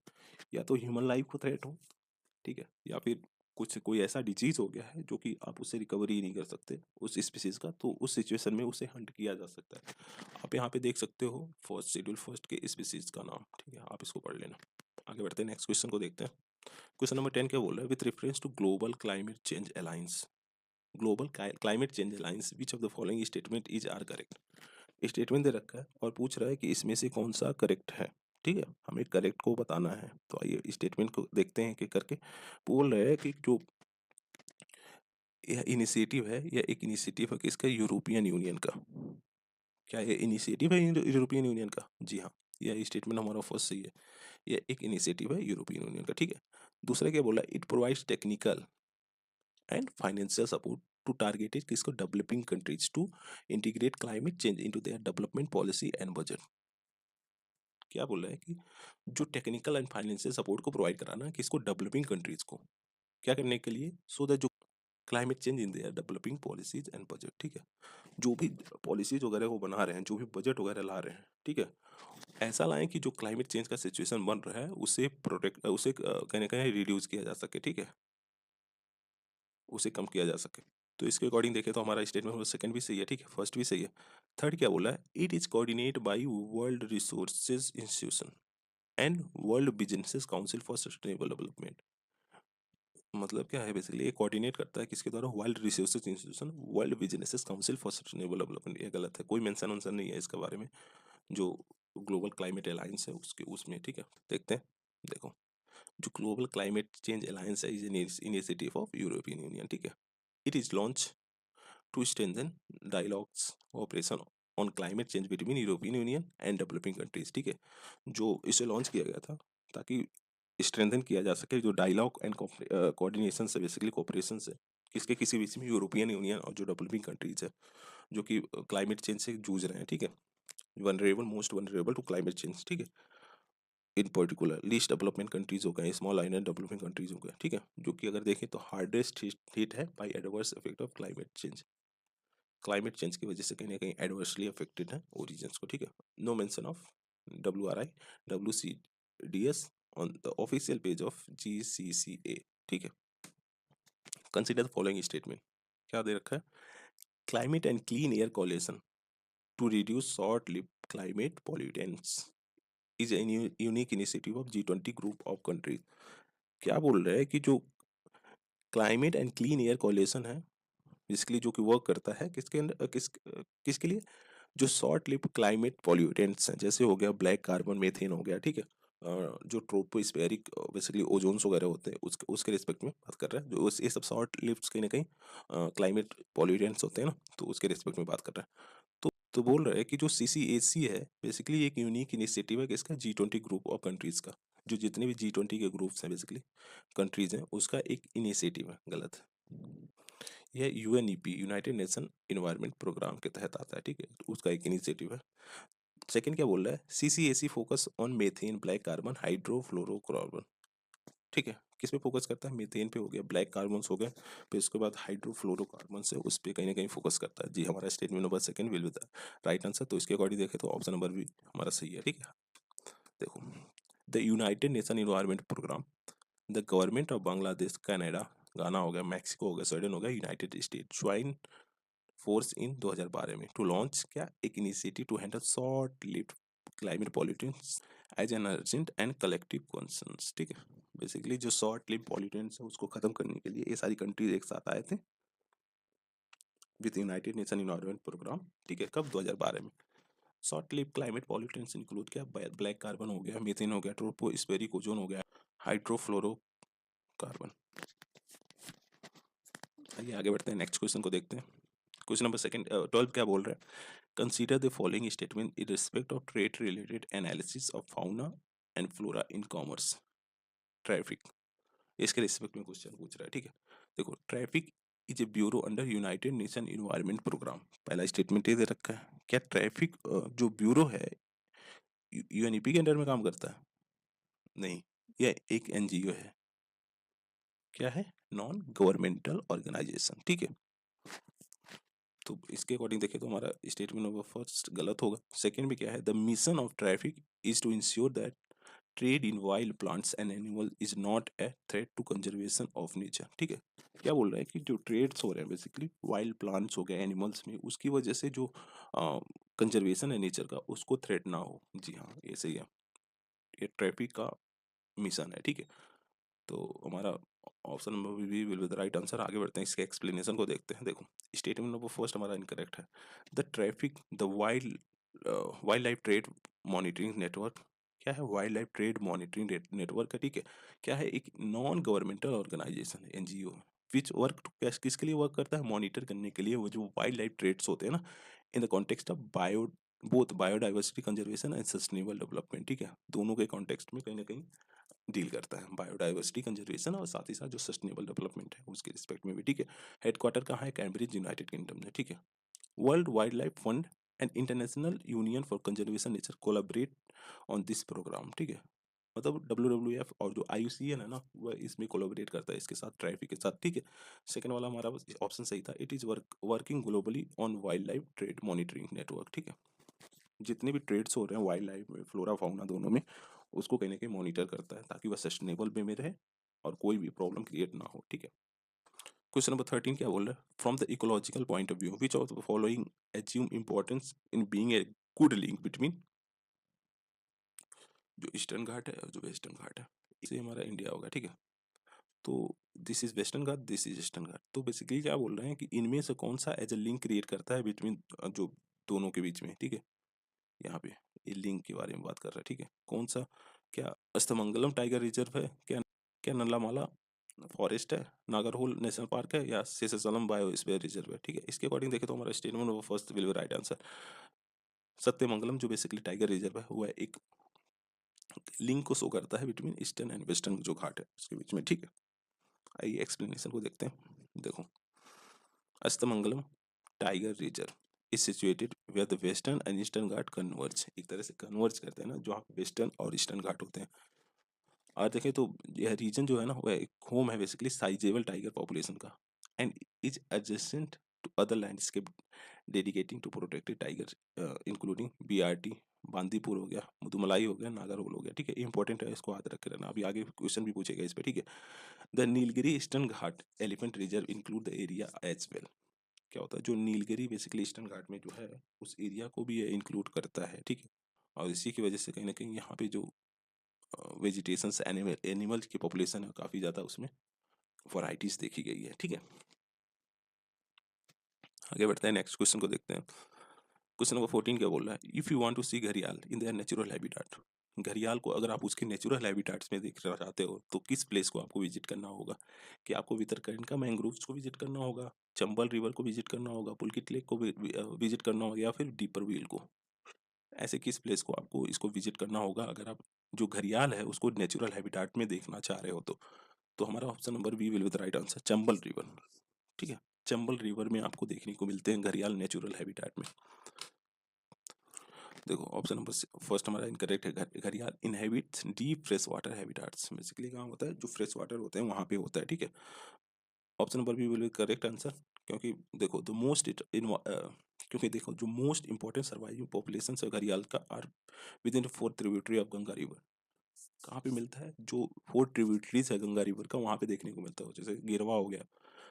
या तो ह्यूमन लाइफ को थ्रेट हो, ठीक है, या फिर कुछ कोई ऐसा डिजीज हो गया है जो कि आप उससे रिकवरी ही नहीं कर सकते उस स्पीसीज का, तो उस सिचुएशन में उसे हंट किया जा सकता है। आप यहाँ पे देख सकते हो फर्स्ट शेड्यूल फर्स्ट के स्पीसीज का नाम, ठीक है, आप इसको पढ़ लेना। आगे बढ़ते हैं, नेक्स्ट क्वेश्चन को देखते हैं। क्वेश्चन नंबर 10 क्या बोल रहा है, with reference to global climate change alliance, global climate change alliance which of the following statement is are correct. Statement दे रखा है और पूछ रहा है कि इसमें से कौन सा करेक्ट है, ठीक है, हमें करेक्ट को बताना है। तो आइए स्टेटमेंट को देखते हैं कि करके बोल रहे हैं कि जो यह इनिशिएटिव है, यह एक इनिशिएटिव है किसका, यूरोपियन यूनियन का। क्या ये इनिशिएटिव है यूरोपियन यूनियन का? जी हाँ, यह स्टेटमेंट हमारा फर्स्ट सही है, यह एक इनिशिएटिव है यूरोपियन यूनियन का, ठीक है। दूसरा क्या बोला, it provides technical and financial support to targeted किसको, developing countries to integrate climate change into their development policy and budget. क्या बोल रहा है कि जो टेक्निकल एंड फाइनेंशियल सपोर्ट को प्रोवाइड कराना किसको, डेवलपिंग कंट्रीज को, क्या करने के लिए, सो दैट जो climate change in their developing policies and budget, ठीक है, जो भी पॉलिसीज वगैरह वो बना रहे हैं, जो भी बजट वगैरह ला रहे हैं, ठीक है, ऐसा लाएं कि जो क्लाइमेट चेंज का सिचुएशन बन रहा है उसे प्रोटेक्ट, उसे कहीं ना कहीं रिड्यूस किया जा सके, ठीक है, उसे कम किया जा सके। तो इसके अकॉर्डिंग देखें तो हमारा स्टेटमेंट सेकंड भी सही है, ठीक है, फर्स्ट भी सही है। थर्ड क्या बोला है, it is coordinate by world resources institution and world business council for sustainable development. मतलब क्या है, बेसिकली ये कोऑर्डिनेट करता है किसके द्वारा, world resources institution, world business council for sustainable development. ये गलत है, कोई मेंशन उनसन नहीं है इसके बारे में, जो ग्लोबल क्लाइमेट अलायंस है उसके उसमें, ठीक है। देखते हैं, देखो, जो ग्लोबल क्लाइमेट चेंज अलायंस है is an initiative of European Union, ठीक है। It is launch to strengthen dialogues operation on climate change between European Union and developing countries, ठीक है, जो इसे लॉन्च किया गया था ताकि स्ट्रेंथन किया जा सके जो डायलॉग एंड कोऑर्डिनेशन से, बेसिकली कोऑपरेशन से, किसके किसी बीच में, यूरोपियन यूनियन और जो डेवलपिंग कंट्रीज है जो कि क्लाइमेट चेंज से जूझ रहे हैं, ठीक है, vulnerable, most vulnerable to climate change, ठीक है। In particular least development countries हो गए, स्मॉल आइलैंड डेवलपिंग कंट्रीज हो गए, ठीक है, जो कि अगर देखें तो हार्डेस्ट हिट है by adverse effect of climate change, climate change की वजह से कहीं ना कहीं एडवर्सली अफेक्टेड है ओरिजिन्स को, ठीक है। No mention of WRI WCDS on the official page of GCCA, ठीक है। कंसिडर द फॉलोइंग स्टेटमेंट, क्या दे रखा है, climate and clean air coalition to reduce short live climate pollutants is a unique initiative of G20 group of countries. क्या बोल रहे हैं कि जो climate and clean air coalition है, बेसिकली जो कि वर्क करता है किसके अंदर, किसके लिए, जो शॉर्ट लिव क्लाइमेट पॉल्यूटेंट्स हैं, जैसे हो गया ब्लैक कार्बन, मीथेन हो गया, ठीक है, जो ट्रोपोस्फेरिक बेसिकली ओजोन्स वगैरह होते हैं उसके उसके रिस्पेक्ट में बात कर रहा है, जो ये सब शॉर्ट लिव्स कहीं ना कहीं क्लाइमेट पॉल्यूटेंट्स होते हैं ना, तो उसके रिस्पेक्ट में बात कर रहा है। तो बोल रहा है कि जो CCAC है बेसिकली एक यूनिक इनिशिएटिव है किसका, G20 ग्रुप ऑफ कंट्रीज का, जो जितने भी G20 के ग्रुप्स हैं बेसिकली कंट्रीज हैं उसका एक इनिशिएटिव है, गलत है। यह UNEP United Nation Environment Programme के तहत आता है, ठीक है, तो उसका एक इनिशिएटिव है। सेकंड क्या बोल रहा है, CCAC focus on methane, black carbon, hydrofluorocarbon. ठीक है, किस पे फोकस करता है, मीथेन पे हो गया, ब्लैक कार्बन्स हो गए, फिर उसके बाद हाइड्रोफ्लोरोकार्बन से उस पे कहीं ना कहीं फोकस करता है। जी, हमारा statement number second will be the right answer. तो इसके अकॉर्डिंग देखें तो ऑप्शन नंबर भी हमारा सही है। ठीक है, देखो, the United Nation Environment Programme, the government of Bangladesh, Canada, Ghana हो गया, मैक्सिको हो गया, स्वीडन हो गया, United State join force in 2012 में टू लॉन्च क्या, एक initiative to handle short lived climate pollutants as an urgent and collective concerns. ठीक है, बेसिकली जो शॉर्ट लिव्ड पॉल्यूटेंट्स है उसको खत्म करने के लिए ये सारी कंट्रीज एक साथ आए थे with United Nation Environment Programme. ठीक है, कब, 2012 में। Short live climate pollutants include क्या, ब्लैक कार्बन हो गया, मीथेन हो गया, ट्रोपोस्फेरिक ओजोन हो गया, हाइड्रोफ्लोरोकार्बन। आइए आगे बढ़ते हैं, नेक्स्ट क्वेश्चन को देखते हैं। क्वेश्चन नंबर सेकंड 12 क्या बोल रहा है, consider the following statement in respect of trade related analysis of fauna and flora in commerce traffic. इसके रिस्पेक्ट में क्वेश्चन पूछ रहा है। ठीक है, देखो, traffic is a bureau under United Nation Environment Programme. पहला स्टेटमेंट ये दे रखा है, क्या ट्रैफिक जो ब्यूरो है यूएनईपी के अंडर में काम करता है? नहीं, यह एक एनजीओ है। क्या है, नॉन गवर्नमेंटल ऑर्गेनाइजेशन। ठीक है, तो इसके अकॉर्डिंग देखें तो हमारा स्टेटमेंट नंबर फर्स्ट गलत होगा। सेकंड में क्या है, the mission of traffic is to ensure that trade in wild plants and animal is not a threat to conservation of nature. ठीक है, क्या बोल रहा है कि जो ट्रेड्स हो रहे हैं बेसिकली वाइल्ड प्लांट्स हो गए, एनिमल्स में, उसकी वजह से जो कंजर्वेशन है नेचर का उसको थ्रेट ना हो। जी हाँ, ये सही है, ये ट्रैफिक का मिशन है। ठीक है, तो हमारा option number B will be the right answer. आगे बढ़ते हैं, इसके एक्सप्लेनेशन को देखते हैं। देखो, स्टेटमेंट नंबर फर्स्ट हमारा इनकरेक्ट है। The traffic the wildlife trade monitoring network, क्या है, wildlife trade monitoring network है। ठीक है, क्या है, एक नॉन गवर्नमेंटल ऑर्गेनाइजेशन है, एनजीओ, विच वर्क किसके लिए वर्क करता है, मॉनिटर करने के लिए वो जो वाइल्ड लाइफ ट्रेड्स होते हैं ना, इन the context of both biodiversity conservation and sustainable development. ठीक है, दोनों के कॉन्टेक्स्ट में कहीं ना कहीं डील करता है, बायोडाइवर्सिटी कंजर्वेशन और साथ ही साथ जो सस्टेनेबल डेवलपमेंट है उसके रिस्पेक्ट में भी। ठीक है, हेडक्वार्टर कहाँ है, कैम्ब्रिज, यूनाइटेड किंगडम में। ठीक है, World Wildlife Fund and International Union for Conservation Nature collaborate on this programme. ठीक है, मतलब WWF और जो IUCN है ना, वह इसमें कोलाबरेट करता है इसके साथ, ट्रैफिक के साथ। ठीक है, सेकंड वाला हमारा ऑप्शन सही था, it is working globally on wild life trade monitoring network. ठीक है, जितने भी ट्रेड्स हो रहे हैं वाइल्ड लाइफ में, फ्लोरा फाउना दोनों में, उसको कहीं ना कहीं मॉनिटर करता है ताकि वह सस्टेनेबल वे में रहे और कोई भी प्रॉब्लम क्रिएट ना हो। ठीक है, क्वेश्चन नंबर 13 क्या बोल रहा है, from the ecological point of view which of the following assume importance in being a good link between जो ईस्टर्न घाट है और जो वेस्टर्न घाट है, इसे हमारा इंडिया होगा। ठीक है, तो this is western Ghat, this is eastern Ghat. तो बेसिकली क्या बोल रहे हैं कि इनमें से कौन सा एज ए लिंक क्रिएट करता है बिटवीन जो दोनों के बीच में। ठीक है, यहाँ पे ये लिंक के बारे में बात कर रहा है। ठीक है, कौन सा, क्या अस्तमंगलम टाइगर रिजर्व है, क्या नल्लामाला फॉरेस्ट है, नागरहोल नेशनल पार्क है, या सेसाचलम बायोस्फीयर रिजर्व है। ठीक है, इसके अकॉर्डिंग देखें तो हमारा स्टेटमेंट वो first will be right answer. Sathyamangalam जो बेसिकली टाइगर रिजर्व है वह एक लिंक को शो करता है बिटवीन ईस्टर्न एंड वेस्टर्न जो घाट है उसके बीच में। ठीक है, आइए एक्सप्लेनेशन को देखते हैं। देखो, Sathyamangalam tiger reserve is situated where the western and eastern Ghat converge, एक तरह से कन्वर्ज करते हैं ना, जो वेस्टर्न और ईस्टर्न घाट होते हैं। और देखें तो यह रीजन जो है ना वह एक होम है बेसिकली साइजेबल टाइगर पॉपुलेशन का, and is adjacent to other landscape dedicating to protected tiger including BRT, Bandipur हो गया, मुदुमलाई हो गया, नागरहोल हो गया। ठीक है, इंपॉर्टेंट है, इसको याद रख के रहना, अभी आगे क्वेश्चन भी पूछेगा इस पे। ठीक है, the Nilgiri Eastern Ghat Elephant Reserve include the area as well. क्या होता है, जो नीलगिरी बेसिकली ईस्टर्न घाट में जो है उस एरिया को भी ये इंक्लूड करता है। ठीक है, और इसी की वजह से कहीं ना कहीं यहाँ पे जो वेजिटेशंस एनिमल्स की पॉपुलेशन है काफ़ी ज़्यादा उसमें वैरायटीज देखी गई है। ठीक है, आगे बढ़ते हैं, नेक्स्ट क्वेश्चन को देखते हैं। क्वेश्चन नंबर 14 क्या बोल रहा है, इफ़ यू वांट टू सी घड़ियाल इन देयर नेचुरल हैबिटाट, घड़ियाल को अगर आप उसके नेचुरल हैबिटाट्स में देखना चाहते हो तो किस प्लेस को आपको विजिट करना होगा? कि आपको भितरकनिका मैंग्रोव्स को विजिट करना होगा, चंबल रिवर को विजिट करना होगा, पुलकित लेक को विजिट करना होगा, या फिर डीपर व्हील को? ऐसे किस प्लेस को आपको इसको विजिट करना होगा अगर आप जो घड़ियाल है उसको नेचुरल हैबिटाट में देखना चाह रहे हो? तो हमारा option number B will be the right answer, Chambal river. ठीक है, चंबल रिवर में आपको देखने को मिलते हैं घड़ियाल नेचुरल हैबिटेट में। देखो ऑप्शन नंबर फर्स्ट हमारा इनकरेक्ट है। घड़ियाल inhabits deep fresh water habitats, basically कहाँ होता है, जो फ्रेश वाटर होते हैं वहाँ पे होता है, ठीक है। Option number B will be correct answer, क्योंकि देखो द मोस्ट क्योंकि देखो जो मोस्ट इंपॉर्टेंट सर्वाइविंग पॉपुलेशन है घड़ियाल का are within 4 tributary of Ganga river. कहाँ पे मिलता है, जो 4 ट्रिब्यूटरीज है गंगा रिवर का वहाँ पे देखने को मिलता है, जैसे गिरवा हो गया,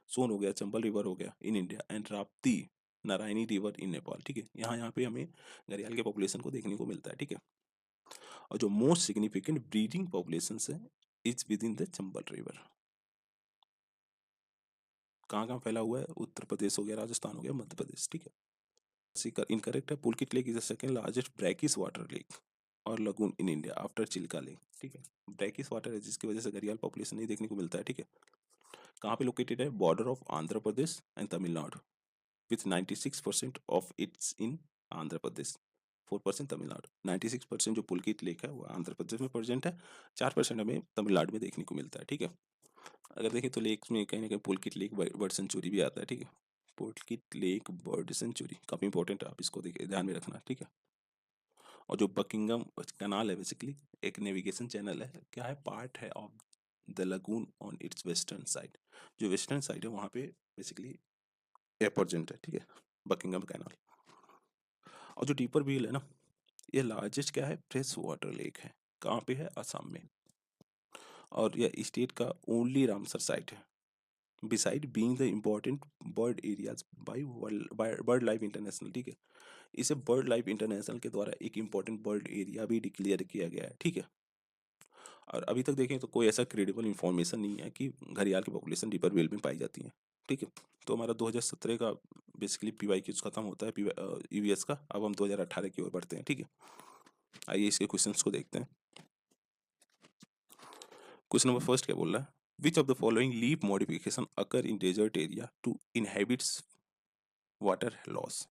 सोन हो गया, चंबल रिवर हो गया in India and Rapti Narayani river in Nepal, ठीक है। यहाँ यहाँ पे हमें घड़ियाल के पॉपुलेशन को देखने को मिलता है, ठीक है। और जो मोस्ट सिग्निफिकेंट ब्रीडिंग पॉपुलेशन है is with in the Chambal river. कहाँ कहाँ फैला हुआ है, उत्तर प्रदेश हो गया, राजस्थान हो गया, मध्य प्रदेश, ठीक है। इनकरेक्ट है। Pulicat lake is the second largest brackish water lake और lagoon in India after Chilika lake, ठीक है। ब्रैकिश वाटर है जिसकी वजह से घड़ियाल पॉपुलेशन नहीं देखने को मिलता है, ठीक है। कहाँ पे लोकेटेड है, border of Andhra Pradesh and Tamil Nadu with 96% of its in Andhra Pradesh, 4% Tamil Nadu. 96% जो पुलकित लेक है वो आंध्र प्रदेश में प्रेजेंट है, 4% हमें तमिलनाडु में देखने को मिलता है, ठीक है। अगर देखें तो लेक में कहीं ना कहीं पुलकित लेक बर्ड सेंचुरी भी आता है, ठीक है। पुलकित लेक बर्ड सेंचुरी काफ़ी इंपॉर्टेंट है, आप इसको ध्यान में रखना, ठीक है। और जो बकिंगम कनाल है बेसिकली एक नेविगेशन चैनल है, क्या है, पार्ट है of the lagoon on it's western side. जो वेस्टर्न साइड है वहाँ पे बेसिकली एयरपोर्ट है, ठीक है, बकिंगम कैनाल। और जो डीपर व्हील है ना, ये लार्जेस्ट क्या है, फ्रेश वाटर लेक है। कहाँ पे है, असम में। और यह स्टेट का ओनली रामसर साइट है, beside being the important bird areas by BirdLife International, ठीक है। इसे बर्ड लाइफ इंटरनेशनल के द्वारा एक इम्पोर्टेंट बर्ड एरिया भी डिक्लेयर किया गया है, ठीक है। और अभी तक देखें तो कोई ऐसा क्रेडिबल इंफॉर्मेशन नहीं है कि घड़ियाल की पॉपुलेशन डीपर वेल में पाई जाती है, ठीक है। तो हमारा 2017 का बेसिकली पीवाई क्यूज खत्म होता है, ईवीएस का। अब हम 2018 की ओर बढ़ते हैं, ठीक है। आइए इसके क्वेश्चंस को देखते हैं। क्वेश्चन नंबर फर्स्ट क्या बोल रहा है, which of the following leaf modification occur in desert area to inhibits water loss.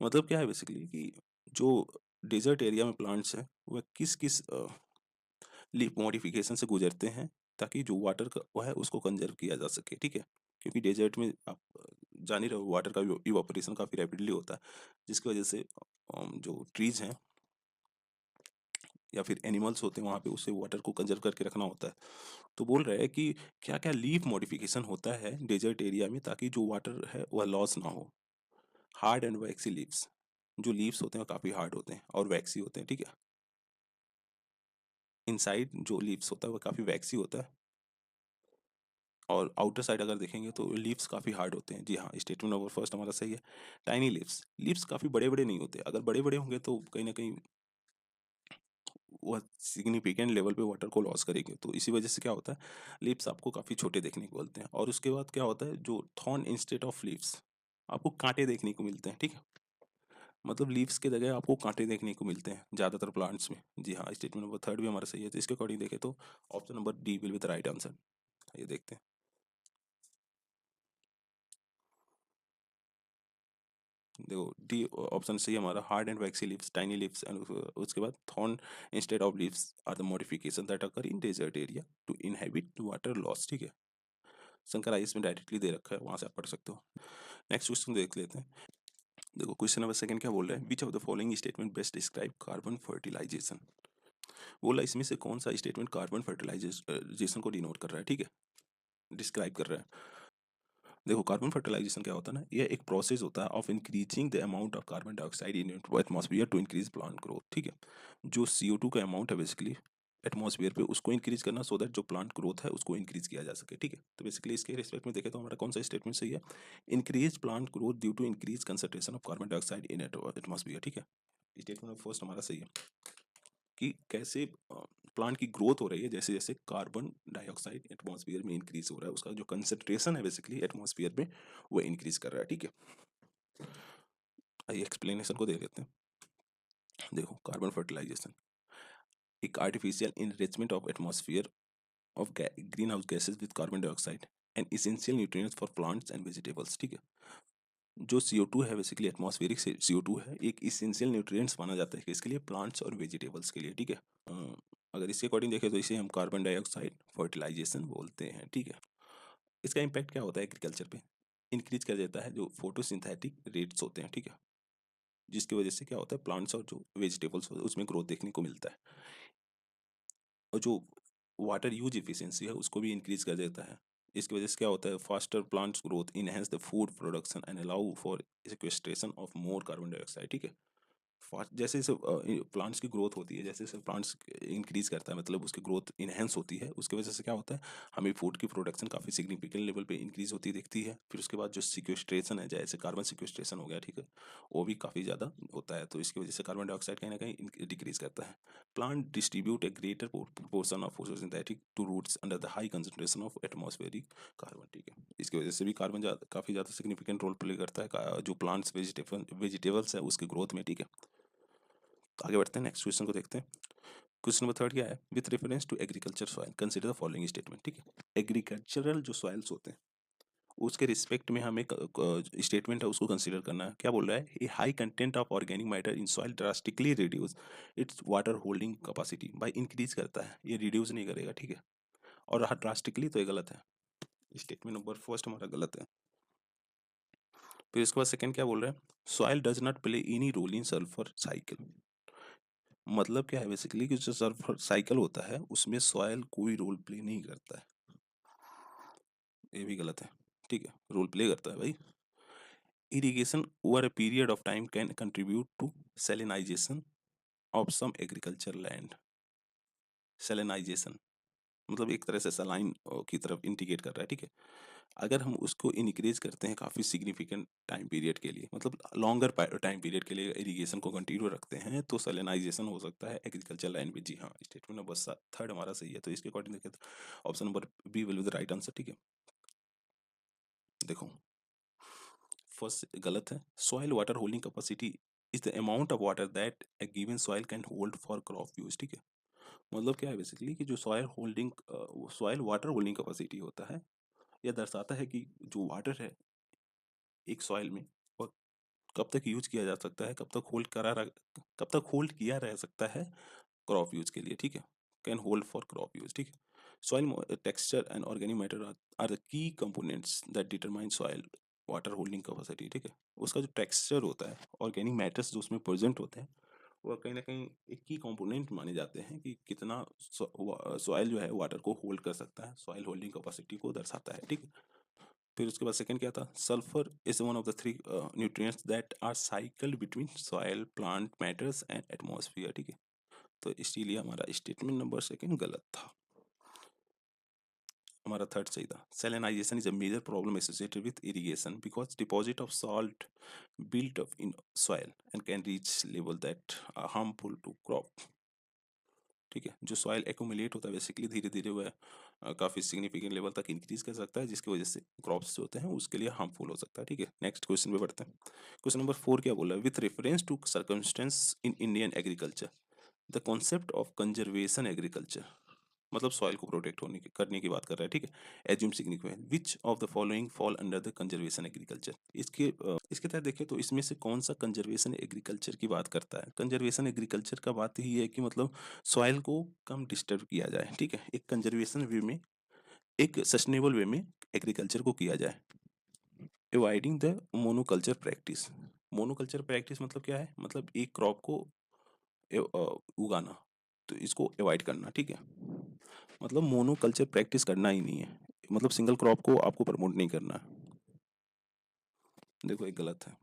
मतलब क्या है बेसिकली कि जो डेजर्ट एरिया में प्लांट्स हैं वह किस किस लीफ मॉडिफिकेशन से गुजरते हैं ताकि जो वाटर का वो है उसको कंजर्व किया जा सके, ठीक है। क्योंकि डेजर्ट में आप जान ही रहे हो वाटर का इवापोरेशन काफ़ी रैपिडली होता है, जिसकी वजह से जो ट्रीज हैं या फिर एनिमल्स होते हैं वहाँ पे उसे वाटर को कंजर्व करके रखना होता है। तो बोल रहे हैं कि क्या क्या लीफ मॉडिफिकेशन होता है डेजर्ट एरिया में ताकि जो वाटर है वह लॉस ना हो। हार्ड एंड वैक्सी लीव्स, जो लीव्स होते हैं काफ़ी हार्ड होते हैं और वैक्सी होते हैं, ठीक है। इनसाइड जो लीव्स होता है वो काफ़ी वैक्सी होता है, और आउटर साइड अगर देखेंगे तो लीव्स काफ़ी हार्ड होते हैं। जी हाँ, स्टेटमेंट नंबर फर्स्ट हमारा सही है। टाइनी लीव्स, लीव्स काफ़ी बड़े बड़े नहीं होते, अगर बड़े बड़े होंगे तो कहीं ना कहीं वह सिग्निफिकेंट लेवल पे वाटर को लॉस करेंगे, तो इसी वजह से क्या होता है, लीव्स आपको काफ़ी छोटे देखने को मिलते हैं। और उसके बाद क्या होता है, जो थॉर्न इंस्टेड ऑफ लीव्स, आपको कांटे देखने को मिलते हैं, ठीक है। मतलब लीव्स के जगह आपको कांटे देखने को मिलते हैं ज़्यादातर प्लांट्स में। जी हाँ, स्टेटमेंट नंबर थर्ड भी हमारा सही है। तो इसके अकॉर्डिंग देखें तो option number D will be the right answer. ये देखते हैं। देखो डी ऑप्शन सही हमारा, hard and waxy leaves, tiny leaves and उसके बाद thorn instead of leaves are the modification that occur in desert area to inhibit water loss, ठीक है। शंकर आइस में डायरेक्टली दे रखा है, वहां से आप पढ़ सकते हो। नेक्स्ट क्वेश्चन देख लेते हैं। देखो क्वेश्चन नंबर सेकंड क्या बोल रहा है, which of the following statement best describe carbon fertilisation. बोला इसमें से कौन सा स्टेटमेंट कार्बन फर्टिलाइजेशन को डिनोट कर रहा है, ठीक है, डिस्क्राइब कर रहा है। देखो कार्बन फर्टिलाइजेशन क्या होता है ना, ये एक प्रोसेस होता है of increasing the amount of carbon dioxide in atmosphere to increase plant growth, ठीक है। जो CO2 का अमाउंट है बेसिकली एटमॉस्फेयर पे उसको इंक्रीज करना, सो दैट जो प्लांट ग्रोथ है उसको इंक्रीज किया जा सके, ठीक है। तो बेसिकली इसके रिस्पेक्ट में देखें तो हमारा कौन सा स्टेटमेंट सही है, increase plant growth due to increase concentration of carbon dioxide in atmosphere, ठीक है। स्टेटमेंट फर्स्ट हमारा सही है कि कैसे प्लांट की ग्रोथ हो रही है जैसे जैसे कार्बन डाइऑक्साइड एटमॉस्फेयर में इंक्रीज हो रहा है, उसका जो कंसंट्रेशन है बेसिकली एटमॉस्फेयर में वो इंक्रीज कर रहा है, ठीक है। आइए एक्सप्लेनेशन को दे देते हैं। देखो कार्बन फर्टिलाइजेशन एक artificial enrichment of atmosphere of green house gases with carbon dioxide and essential nutrients for plants and vegetables, ठीक है। जो CO2 है बेसिकली एटमॉस्फेरिक CO2 है, एक इसेंशियल न्यूट्रिएंट्स माना जाता है किसके लिए, प्लांट्स और वेजिटेबल्स के लिए, ठीक है। अगर इसके अकॉर्डिंग देखें तो इसे हम कार्बन डाइऑक्साइड फर्टिलाइजेशन बोलते हैं, ठीक है। इसका इम्पैक्ट क्या होता है एग्रीकल्चर पे, इंक्रीज कर देता है जो फोटोसिंथेटिक रेट्स होते हैं, ठीक है, जिसकी वजह से क्या होता है प्लांट्स और जो वेजिटेबल्स होते हैं उसमें ग्रोथ देखने को मिलता है। और जो वाटर यूज एफिशिएंसी है उसको भी इंक्रीज कर देता है। इसकी वजह से क्या होता है faster plants growth enhance the food production and allow for sequestration of more carbon dioxide, ठीक है। जैसे जैसे प्लांट्स की ग्रोथ होती है, जैसे जैसे प्लांट्स इंक्रीज करता है मतलब उसकी ग्रोथ इनहेंस होती है, उसकी वजह से क्या होता है हमें फूड की प्रोडक्शन काफ़ी सिग्निफिकेंट लेवल पे इंक्रीज होती दिखती है। फिर उसके बाद जो सिक्वेस्ट्रेशन है जैसे कार्बन सिक्वेस्ट्रेशन हो गया, ठीक है, वो भी काफ़ी ज़्यादा होता है, तो इसकी वजह से कार्बन डाइऑक्साइड कहीं ना कहीं डिक्रीज करता है। Plant distribute a greater portion of photosynthetic to roots under the high concentration of atmospheric carbon, ठीक है। इसकी वजह से भी कार्बन काफ़ी ज़्यादा सिग्निफिकेंट रोल प्ले करता है जो प्लांट्स वेजिटेबल्स है उसकी ग्रोथ में, ठीक है। तो आगे बढ़ते हैं, नेक्स्ट क्वेश्चन को देखते हैं। क्वेश्चन नंबर 3 क्या है, with reference to agriculture soil consider the following statement, ठीक है। एग्रीकल्चरल जो सॉइल्स होते हैं उसके रिस्पेक्ट में हमें स्टेटमेंट है उसको कंसीडर करना है। क्या बोल रहा है, a high content of organic matter in soil drastically reduce its water holding capacity by increase करता है, ये रिड्यूस नहीं करेगा, ठीक है। और ड्रास्टिकली तो ये गलत है, स्टेटमेंट नंबर फर्स्ट हमारा गलत है। फिर इसके बाद सेकंड क्या बोल रहा है, soil does not play any role in sulphur cycle. मतलब क्या है बेसिकली कि जो सल्फर साइकिल होता है उसमें सॉइल कोई रोल प्ले नहीं करता है, ये भी गलत है, ठीक है, रोल प्ले करता है भाई। Irrigation over a period of time can contribute to salinization of some agriculture land। salinization मतलब एक तरह से सलाइन की तरफ इंडिकेट कर रहा है, ठीक है। अगर हम उसको इनक्रीज करते हैं काफ़ी सिग्निफिकेंट टाइम पीरियड के लिए, मतलब लॉन्गर टाइम पीरियड के लिए इरिगेशन को कंटिन्यू रखते हैं तो सैलिनाइजेशन हो सकता है एग्रीकल्चर लैंड में। जी हाँ, स्टेटमेंट नंबर थर्ड हमारा सही है, तो इसके अकॉर्डिंग देखें तो option number B will be the right answer, ठीक है। देखो फर्स्ट गलत है, soil water holding capacity is the amount of water that a given soil can hold for crop use, ठीक है। मतलब क्या है बेसिकली कि जो सॉइल वाटर होल्डिंग कैपेसिटी होता है, यह दर्शाता है कि जो वाटर है एक सॉइल में और कब तक यूज किया जा सकता है, कब तक होल्ड किया रह सकता है क्रॉप यूज के लिए, ठीक है। Can hold for crop use, ठीक है। Soil texture and organic matter are the key components that determine soil water holding capacity, ठीक है। उसका जो टेक्सचर होता है, ऑर्गेनिक मैटर्स जो उसमें प्रेजेंट होते हैं, वो कहीं ना कहीं एक की कंपोनेंट माने जाते हैं कि कितना सॉइल जो है वाटर को होल्ड कर सकता है, सॉइल होल्डिंग कैपेसिटी को दर्शाता है, ठीक है। फिर उसके बाद सेकंड क्या था, sulphur is one of the three nutrients that are cycled between soil plant matters and atmosphere, ठीक है। तो इसीलिए हमारा स्टेटमेंट नंबर सेकंड गलत था, हमारा थर्ड सही था। Salinization is a major problem associated with irrigation because deposit of salt built up in soil and can reach level that are harmful to crop, ठीक है। जो सॉइल एक्यूमुलेट होता है बेसिकली धीरे धीरे वह काफ़ी सिग्निफिकेंट लेवल तक इंक्रीज कर सकता है, जिसकी वजह से क्रॉप्स जो होते हैं उसके लिए हार्मफुल हो सकता है, ठीक है। नेक्स्ट क्वेश्चन पे बढ़ते हैं। क्वेश्चन नंबर 4 क्या बोला है, with reference to circumstances in Indian agriculture the concept of conservation agriculture, मतलब सॉइल को प्रोटेक्ट करने की बात कर रहा है, ठीक है। Assume significance which of the following fall under the conservation agriculture. इसके तहत देखें तो इसमें से कौन सा कंजर्वेशन एग्रीकल्चर की बात करता है। कंजर्वेशन एग्रीकल्चर का बात ही है कि मतलब सॉइल को कम डिस्टर्ब किया जाए, ठीक है, एक कंजर्वेशन वे में, एक सस्टेनेबल वे में एग्रीकल्चर को किया जाए। Avoiding the monoculture practice, monoculture practice मतलब क्या है, मतलब एक क्रॉप को उगाना, तो इसको अवॉइड करना, ठीक है। मतलब मोनोकल्चर प्रैक्टिस करना ही नहीं है, मतलब सिंगल क्रॉप को आपको प्रमोट नहीं करना है। देखो ये गलत है,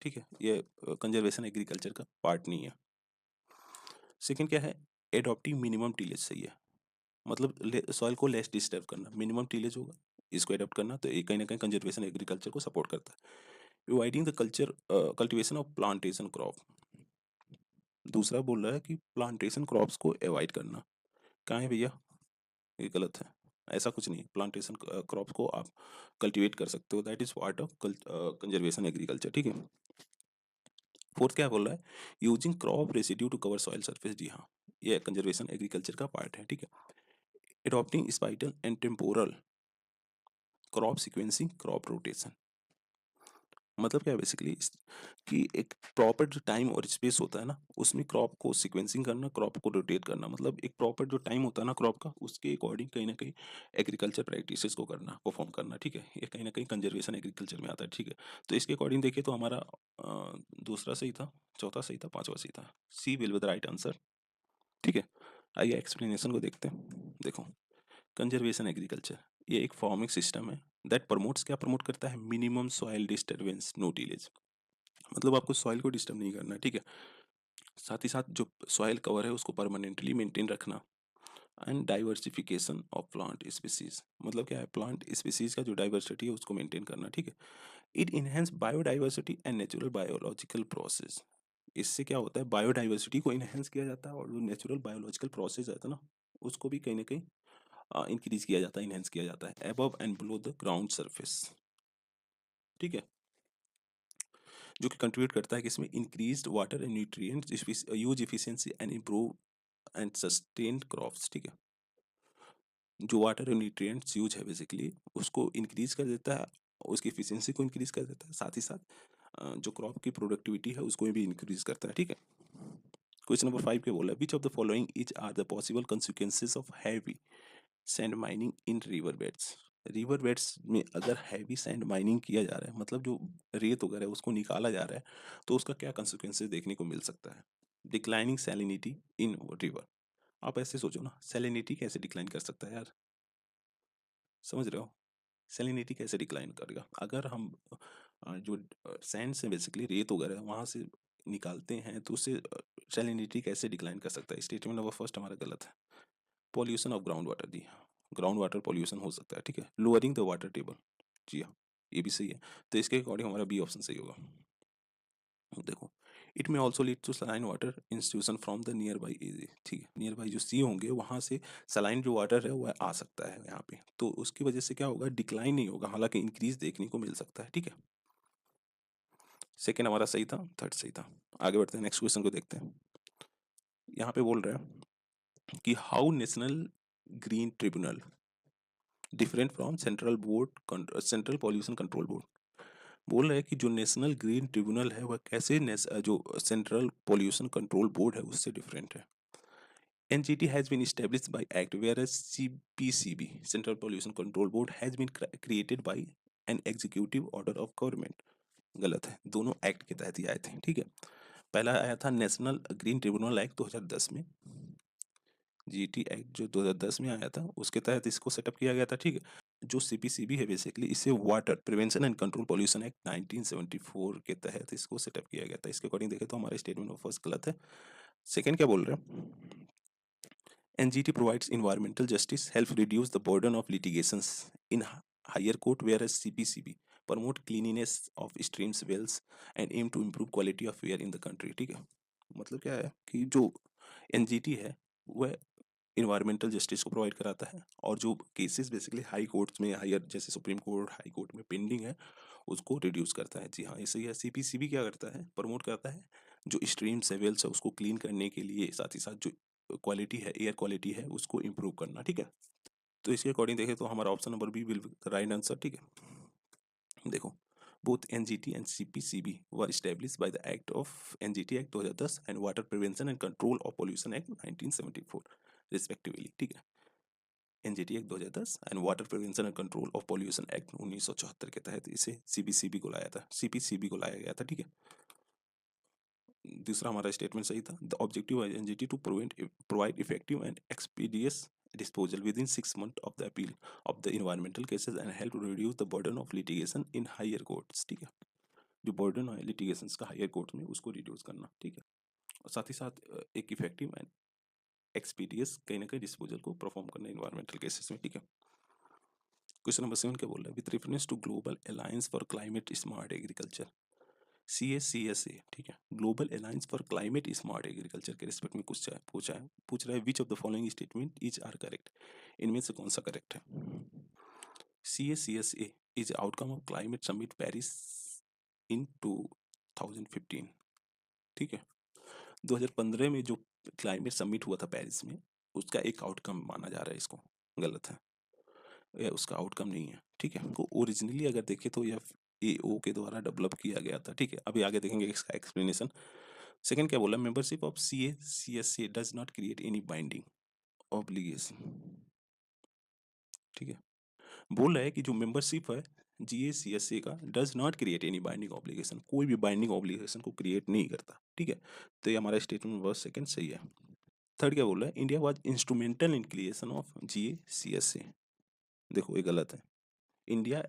ठीक है, ये कंजर्वेशन एग्रीकल्चर का पार्ट नहीं है। सेकंड क्या है, एडॉप्टिंग मिनिमम टीलेज सही है, मतलब सॉइल को लेस डिस्टर्ब करना, मिनिमम टीलेज होगा, इसको एडॉप्ट करना, तो ये कहीं ना कहीं कंजर्वेशन एग्रीकल्चर को सपोर्ट करता है। Avoiding the cultivation of plantation crop, दूसरा बोल रहा है कि प्लांटेशन क्रॉप्स को अवॉइड करना, कहाँ है भैया, ये गलत है। ऐसा कुछ नहीं, प्लांटेशन क्रॉप को आप कल्टीवेट कर सकते हो, that is part of conservation agriculture, ठीक है। फोर्थ क्या बोल रहा है, using crop residue to cover soil surface, जी हाँ, ये कंजर्वेशन एग्रीकल्चर का पार्ट है, ठीक है। Adopting spatial and temporal crop sequencing crop rotation, मतलब क्या है बेसिकली कि एक प्रॉपर जो टाइम और स्पेस होता है ना, उसमें क्रॉप को सीक्वेंसिंग करना, क्रॉप को रोटेट करना, मतलब एक प्रॉपर जो टाइम होता है ना क्रॉप का, उसके अकॉर्डिंग कहीं ना कहीं एग्रीकल्चर प्रैक्टिसेस को करना, परफॉर्म करना, ठीक है। ये कहीं ना कहीं कंजर्वेशन एग्रीकल्चर में आता है, ठीक है। तो इसके अकॉर्डिंग देखिए तो हमारा दूसरा सही था, चौथा सही था, पांचवा सही था, C will be the right answer, ठीक है। आइए एक्सप्लेनेशन को देखते हैं। देखो, कंजर्वेशन एग्रीकल्चर ये एक फार्मिंग सिस्टम है दैट प्रमोट्स, क्या प्रमोट करता है, minimum soil disturbance, no tillage. मतलब आपको सॉइल को डिस्टर्ब नहीं करना है, ठीक है। साथ ही साथ जो सॉइल कवर है उसको परमानेंटली मेंटेन रखना। And diversification of plant species, मतलब क्या है, प्लांट स्पीसीज का जो डाइवर्सिटी है उसको मेंटेन करना, ठीक है। It enhance biodiversity and natural biological process. इससे क्या होता है, बायोडाइवर्सिटी को इनहेंस किया जाता है और जो नेचुरल बायोलॉजिकल प्रोसेस है ना, उसको भी कहीं ना कहीं इंक्रीज किया जाता है, इनहेंस किया जाता है above and below the ground surface, ठीक है। जो कि कंट्रीब्यूट करता है कि इसमें increased water and nutrients use efficiency and improve and sustained crops, ठीक है। जो वाटर और न्यूट्रिएंट्स यूज है बेसिकली उसको इंक्रीज कर देता है, उसकी एफिशिएंसी को इंक्रीज कर देता है, साथ ही साथ जो क्रॉप की प्रोडक्टिविटी है उसको भी इंक्रीज करता है, ठीक है। क्वेश्चन नंबर 5 के बोला, which of the following is are the possible consequences of heavy sand mining in river beds. River beds में अगर हैवी सैंड माइनिंग किया जा रहा है, मतलब जो रेत वगैरह है उसको निकाला जा रहा है, तो उसका क्या कंसिक्वेंसेस देखने को मिल सकता है। डिक्लाइनिंग सैलिनिटी इन रिवर। आप ऐसे सोचो ना, सैलिनिटी कैसे डिक्लाइन कर सकता है यार, समझ रहे हो। सैलिनिटी कैसे डिक्लाइन करेगा, अगर हम जो सैंड से बेसिकली रेत वगैरह वहाँ से निकालते हैं तो उससे सैलिनिटी कैसे डिक्लाइन कर सकता है। स्टेटमेंट नंबर फर्स्ट हमारा गलत है। पॉल्यूशन ऑफ ग्राउंड वाटर, जी हाँ, ग्राउंड वाटर पॉल्यूशन हो सकता है, ठीक है। लोअरिंग द वाटर टेबल, जी हाँ, ये भी सही है। तो इसके अकॉर्डिंग हमारा बी ऑप्शन सही होगा। देखो, it may also lead to saline water institution from the nearby area, ठीक है। नियर बाई जो सी होंगे वहाँ से सलाइन जो वाटर है वह आ सकता है यहाँ पे, तो उसकी वजह से क्या होगा, डिक्लाइन नहीं होगा, हालांकि इंक्रीज देखने को मिल सकता है, ठीक है। सेकेंड हमारा सही था, थर्ड सही था। आगे बढ़ते हैं, नेक्स्ट क्वेश्चन को देखते हैं। यहाँ पे बोल रहे हैं कि how national green tribunal different from central pollution control board. बोल रहे हैं कि जो नेशनल ग्रीन ट्रिब्यूनल है वह कैसे जो सेंट्रल पॉल्यूशन कंट्रोल बोर्ड है उससे डिफरेंट है। NGT has been established by Act, whereas CPCB, Central Pollution Control Board, has been created by an executive order of government। गलत है, दोनों एक्ट के तहत ही आए थे, ठीक है। पहला आया था नेशनल ग्रीन ट्रिब्यूनल एक्ट 2010 में, GT एक्ट जो 2010 में आया था उसके तहत इसको सेटअप किया गया था, ठीक है। जो CPCB है बेसिकली इसे water prevention and control pollution act 1974 के तहत इसको सेटअप किया गया था। इसके अकॉर्डिंग देखें तो हमारा स्टेटमेंट ऑफ फर्स्ट गलत है। सेकंड क्या बोल रहे हैं, NGT provides environmental justice, help reduce the burden of litigations in higher court, whereas CPCB promote cleanliness of streams, wells, and aim to improve quality of air in the country, ठीक है। मतलब क्या है कि जो NGT है वह environmental justice को प्रोवाइड कराता है, और जो केसेस बेसिकली हाई कोर्ट्स में, हायर जैसे सुप्रीम कोर्ट, हाई कोर्ट में पेंडिंग है उसको रिड्यूस करता है, जी हाँ, ऐसे ही CPCB क्या करता है, प्रमोट करता है जो स्ट्रीम्स है, वेल्स है, उसको क्लीन करने के लिए, साथ ही साथ जो क्वालिटी है, एयर क्वालिटी है, उसको इम्प्रूव करना, ठीक है। तो इसके अकॉर्डिंग देखें तो हमारा option number B will right answer, ठीक है। देखो, both NGT and CPCB were established by the Act of NGT Act 2010 and Water Prevention and Control of Pollution Act 1974 respectively, ठीक है। NGT Act 2010 and water prevention and control of pollution act 1974 के तहत इसे CPCB को लाया था, CPCB को लाया गया था, ठीक है। दूसरा हमारा स्टेटमेंट सही था। द ऑब्जेक्टिव है NGT to provide effective and expeditious disposal within 6 months of the appeal of the environmental cases and help reduce the burden of litigation in higher courts, ठीक है। जो बर्डन है लिटिगेशंस का higher court में उसको reduce करना, ठीक है। और साथ ही साथ एक इफेक्टिव एंड एक्सपीडियस कहीं ना कहीं डिस्पोजल को परफॉर्म करना इन्वायरमेंटल केसेस में, ठीक है। क्वेश्चन नंबर 7 क्या बोल रहा है, with reference to global alliance for climate smart agriculture, CSCSA, ठीक है, global alliance for climate smart agriculture के रिस्पेक्ट में पूछ रहा है which of the following statement is are correct, इनमें से कौन सा करेक्ट है। CSCSA is outcome of climate summit Paris in 2015, ठीक है। 2015 में जो क्लाइमेट समिट हुआ था पेरिस में, उसका एक आउटकम माना जा रहा है इसको, गलत है, यह उसका आउटकम नहीं है, ठीक है। को ओरिजिनली अगर देखें तो यह FAO के द्वारा डेवलप किया गया था, ठीक है। अभी आगे देखेंगे इसका एक्सप्लेनेशन। सेकंड क्या बोला, membership of CA-CSA does not create any binding obligation, ठीक है। बोल रहा है कि जो मेंबरशिप है GA-CSA का does not create any binding obligation, कोई भी बाइंडिंग ऑब्लिगेशन को क्रिएट नहीं करता, ठीक है। तो ये हमारा स्टेटमेंट वर्स सेकंड सही है। थर्ड क्या बोल रहा है, India was instrumental in creation of GA-CSA, देखो ये गलत है। इंडिया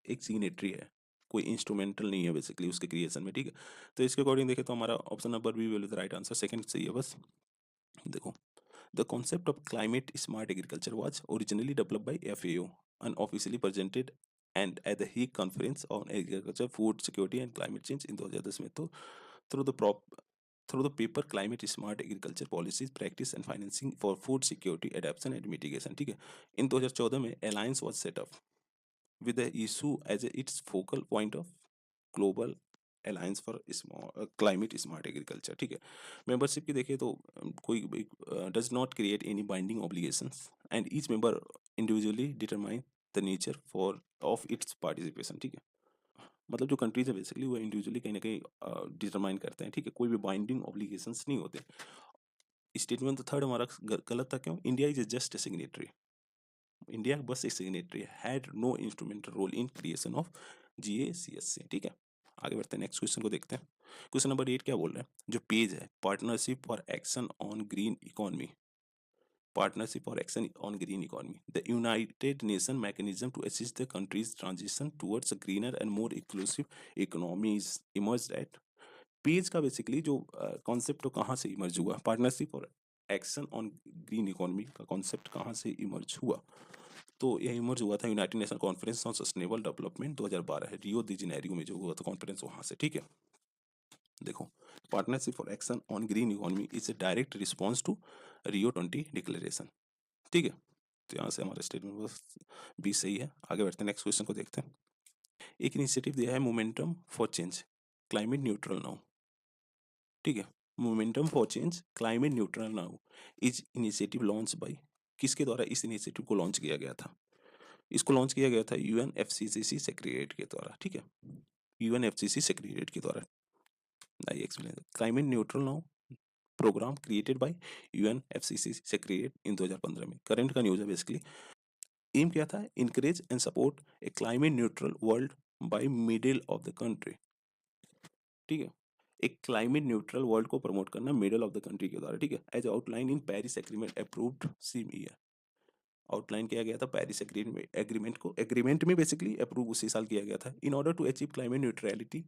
एक सिग्नेटरी है, कोई इंस्ट्रूमेंटल नहीं है बेसिकली उसके क्रिएशन में, ठीक है। तो इसके अकॉर्डिंग देखें तो हमारा option number B will be the right answer, second सही है बस। देखो, the concept of climate smart agriculture was originally developed by FAO unofficially presented and at the Hague conference on agriculture food security and climate change in 2010 में। तो through the through the paper climate smart agriculture policies practice and financing for food security adaptation and mitigation, ठीक है। इन 2014 में alliance was set up with the issue as its focal point of global alliance for climate smart agriculture, ठीक है। Membership की देखिए तो कोई does not create any binding obligations and each member individually determine the nature for of its participation, ठीक है। मतलब जो कंट्रीज है बेसिकली वो इंडिविजुअली कहीं ना कहीं डिटरमाइन करते हैं, ठीक है। कोई भी बाइंडिंग ऑब्लिगेशंस नहीं होते। स्टेटमेंट तो थर्ड हमारा गलत था, क्यों? India is just a signatory, India बस एक signatory had no instrumental role in creation of GA-CSA, ठीक है। आगे बढ़ते हैं, नेक्स्ट क्वेश्चन को देखते हैं। क्वेश्चन नंबर 8 क्या बोल रहा है, जो पेज है partnership for action on green economy, partnership for action on green economy, the United Nations mechanism to assist the country's transition towards a greener and more inclusive economy is emerged at। Page का basically जो concept कहाँ से emerge हुआ, partnership और action on green economy का concept कहाँ से emerge हुआ, तो यह इमर्ज हुआ था United nation conference on sustainable development 2012 है, रियो दी जेनेरियो में जो हुआ था कॉन्फ्रेंस, वहाँ से, ठीक है। देखो, partnership for action on green economy is a direct response to Rio 20 declaration, ठीक है। तो यहाँ से हमारा स्टेटमेंट बस बी सही है। आगे बढ़ते हैं, नेक्स्ट क्वेश्चन को देखते हैं। एक इनिशिएटिव दिया है momentum for change climate neutral now, ठीक है। Momentum for change climate neutral now is initiative launch by, किसके द्वारा इस इनिशिएटिव को लॉन्च किया गया था? इसको लॉन्च किया गया था UNFCCC सेक्रेटरीट के द्वारा, ठीक है। UNFCCC सेक्रेटरीट के द्वारा। I explain, climate neutral now program created by UNFCCC secretariat in 2015 में, करंट का न्यूज है बेसिकली। एम क्या था, encourage and support a climate neutral world by middle of the country, ठीक है। एक क्लाइमेट न्यूट्रल वर्ल्ड को प्रमोट करना मिडिल ऑफ द कंट्री के द्वारा, ठीक है। As outline in Paris agreement approved same year, outline किया गया था पेरिस एग्रीमेंट को, एग्रीमेंट में बेसिकली अप्रूव उसी साल किया गया था। In order to achieve climate neutrality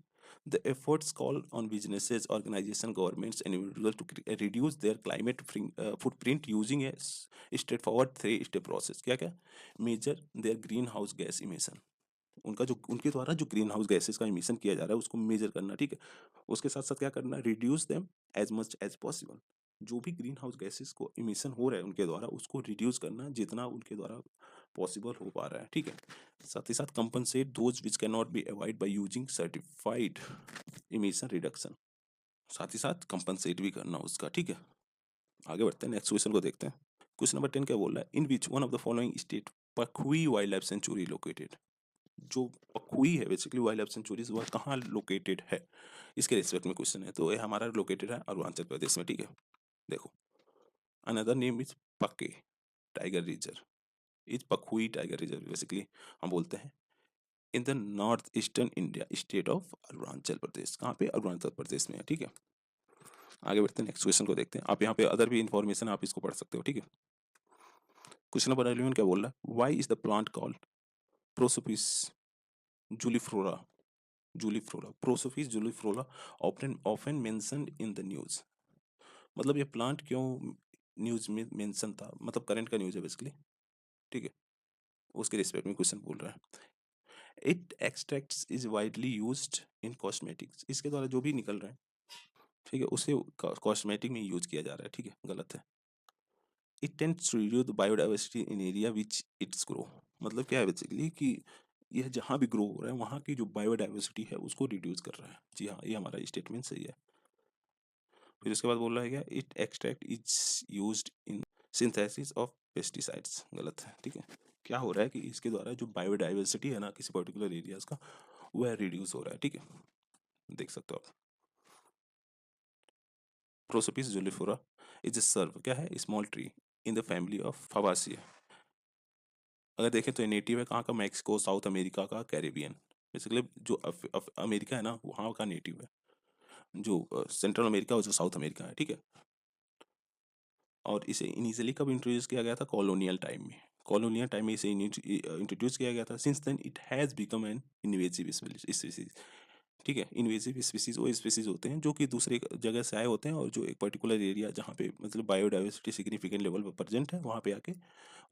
the efforts call on businesses organisation governments and individual to reduce their climate footprint using a straightforward 3 step process. क्या क्या? Measure their greenhouse gas emission, उनका जो उनके द्वारा जो greenhouse gases का emission किया जा रहा है उसको मेजर करना, ठीक है। उसके साथ साथ क्या करना, reduce them as much as possible, जो भी ग्रीन हाउस गैसेस को इमिशन हो रहा है उनके द्वारा उसको रिड्यूस करना जितना उनके द्वारा पॉसिबल हो पा रहा है, ठीक है। साथ ही साथ compensate those which can not be avoid by using certified emission reduction, साथ ही साथ कंपनसेट भी करना उसका, ठीक है। आगे बढ़ते हैं, नेक्स्ट क्वेश्चन को देखते हैं। क्वेश्चन नंबर 10 क्या बोल रहा है, in which one of the following state Pakhui wild life sanctuary located, जो पखुई है बेसिकली वाइल्ड लाइफ सेंचुरीज वह कहाँ लोकेटेड है, इसके रिस्पेक्ट में क्वेश्चन है। तो ये हमारा लोकेटेड है अरुणाचल प्रदेश में, ठीक है। देखो, another name is Pakke tiger reserve, is Pakhui tiger reserve basically हम बोलते हैं in the north eastern India state of Arunachal Pradesh, कहाँ पे? अरुणाचल प्रदेश में है, ठीक है। आगे बढ़ते हैं, नेक्स्ट क्वेश्चन को देखते हैं। आप यहाँ पे अदर भी इंफॉर्मेशन आप इसको पढ़ सकते हो, ठीक है। क्वेश्चन नंबर 11 क्या बोल रहा है, why is the plant called prosopis juliflora, prosopis juliflora often mentioned in the news, मतलब ये प्लांट क्यों न्यूज में मेंशन था, मतलब करंट का न्यूज है बेसिकली, ठीक है। उसके रिस्पेक्ट में क्वेश्चन बोल रहा है। It extracts is widely used in cosmetics, इसके द्वारा जो भी निकल रहा है, ठीक है, उसे कॉस्मेटिक में यूज किया जा रहा है, ठीक है, गलत है। It tends to reduce the biodiversity in area which its grow, मतलब क्या है बेसिकली कि यह जहाँ भी ग्रो हो रहा है वहाँ की जो बायोडाइवर्सिटी है उसको रिड्यूस कर रहा है। जी हाँ, ये हमारा स्टेटमेंट सही है। फिर उसके बाद बोल रहा है क्या, it extract is used in synthesis of pesticides, गलत है, ठीक है। क्या हो रहा है कि इसके द्वारा जो बायोडाइवर्सिटी है ना किसी पर्टिकुलर एरियाज का वह रिड्यूस हो रहा है, ठीक है, देख सकते हो आप। प्रोसोपिस जुलिफोरा इज ए सर्व, क्या है, small tree in the family of fabaceae. अगर देखें तो ये नेटिव है कहाँ का, मैक्सिको, साउथ अमेरिका का, कैरेबियन। बेसिकली जो अमेरिका है ना, वहाँ का नेटिव है, जो सेंट्रल अमेरिका और जो साउथ अमेरिका है, ठीक है। और इसे इनिशियली कब इंट्रोड्यूस किया गया था, कॉलोनियल टाइम में। कॉलोनियल टाइम में इसे इंट्रोड्यूस किया गया था। Since then it has become an invasive species, ठीक है। इन्वेजिव स्पीसीज वो स्पीसीज होते हैं जो कि दूसरे जगह से आए होते हैं और जो एक पर्टिकुलर एरिया जहाँ पे मतलब बायोडाइवर्सिटी सिग्निफिकेंट लेवल पर प्रेजेंट है, वहाँ पे आके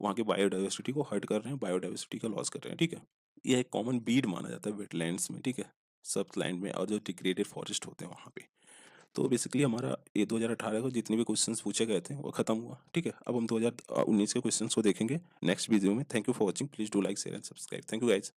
वहाँ के बायोडाइवर्सिटी को हर्ट कर रहे हैं, बायोडाइवर्सिटी का लॉस कर रहे हैं, ठीक है। यह एक कॉमन बीड माना जाता है वेटलैंड्स में, ठीक है, सब लैंड में, और जो डिग्रेडेड फॉरेस्ट होते हैं वहाँ पे। तो बेसिकली हमारा ये 2018 को जितने भी क्वेश्चंस पूछे गए थे वो खत्म हुआ, ठीक है। अब हम 2019 के क्वेश्चंस को देखेंगे नेक्स्ट वीडियो में। Thank you for watching, please do like share and subscribe. Thank you guys.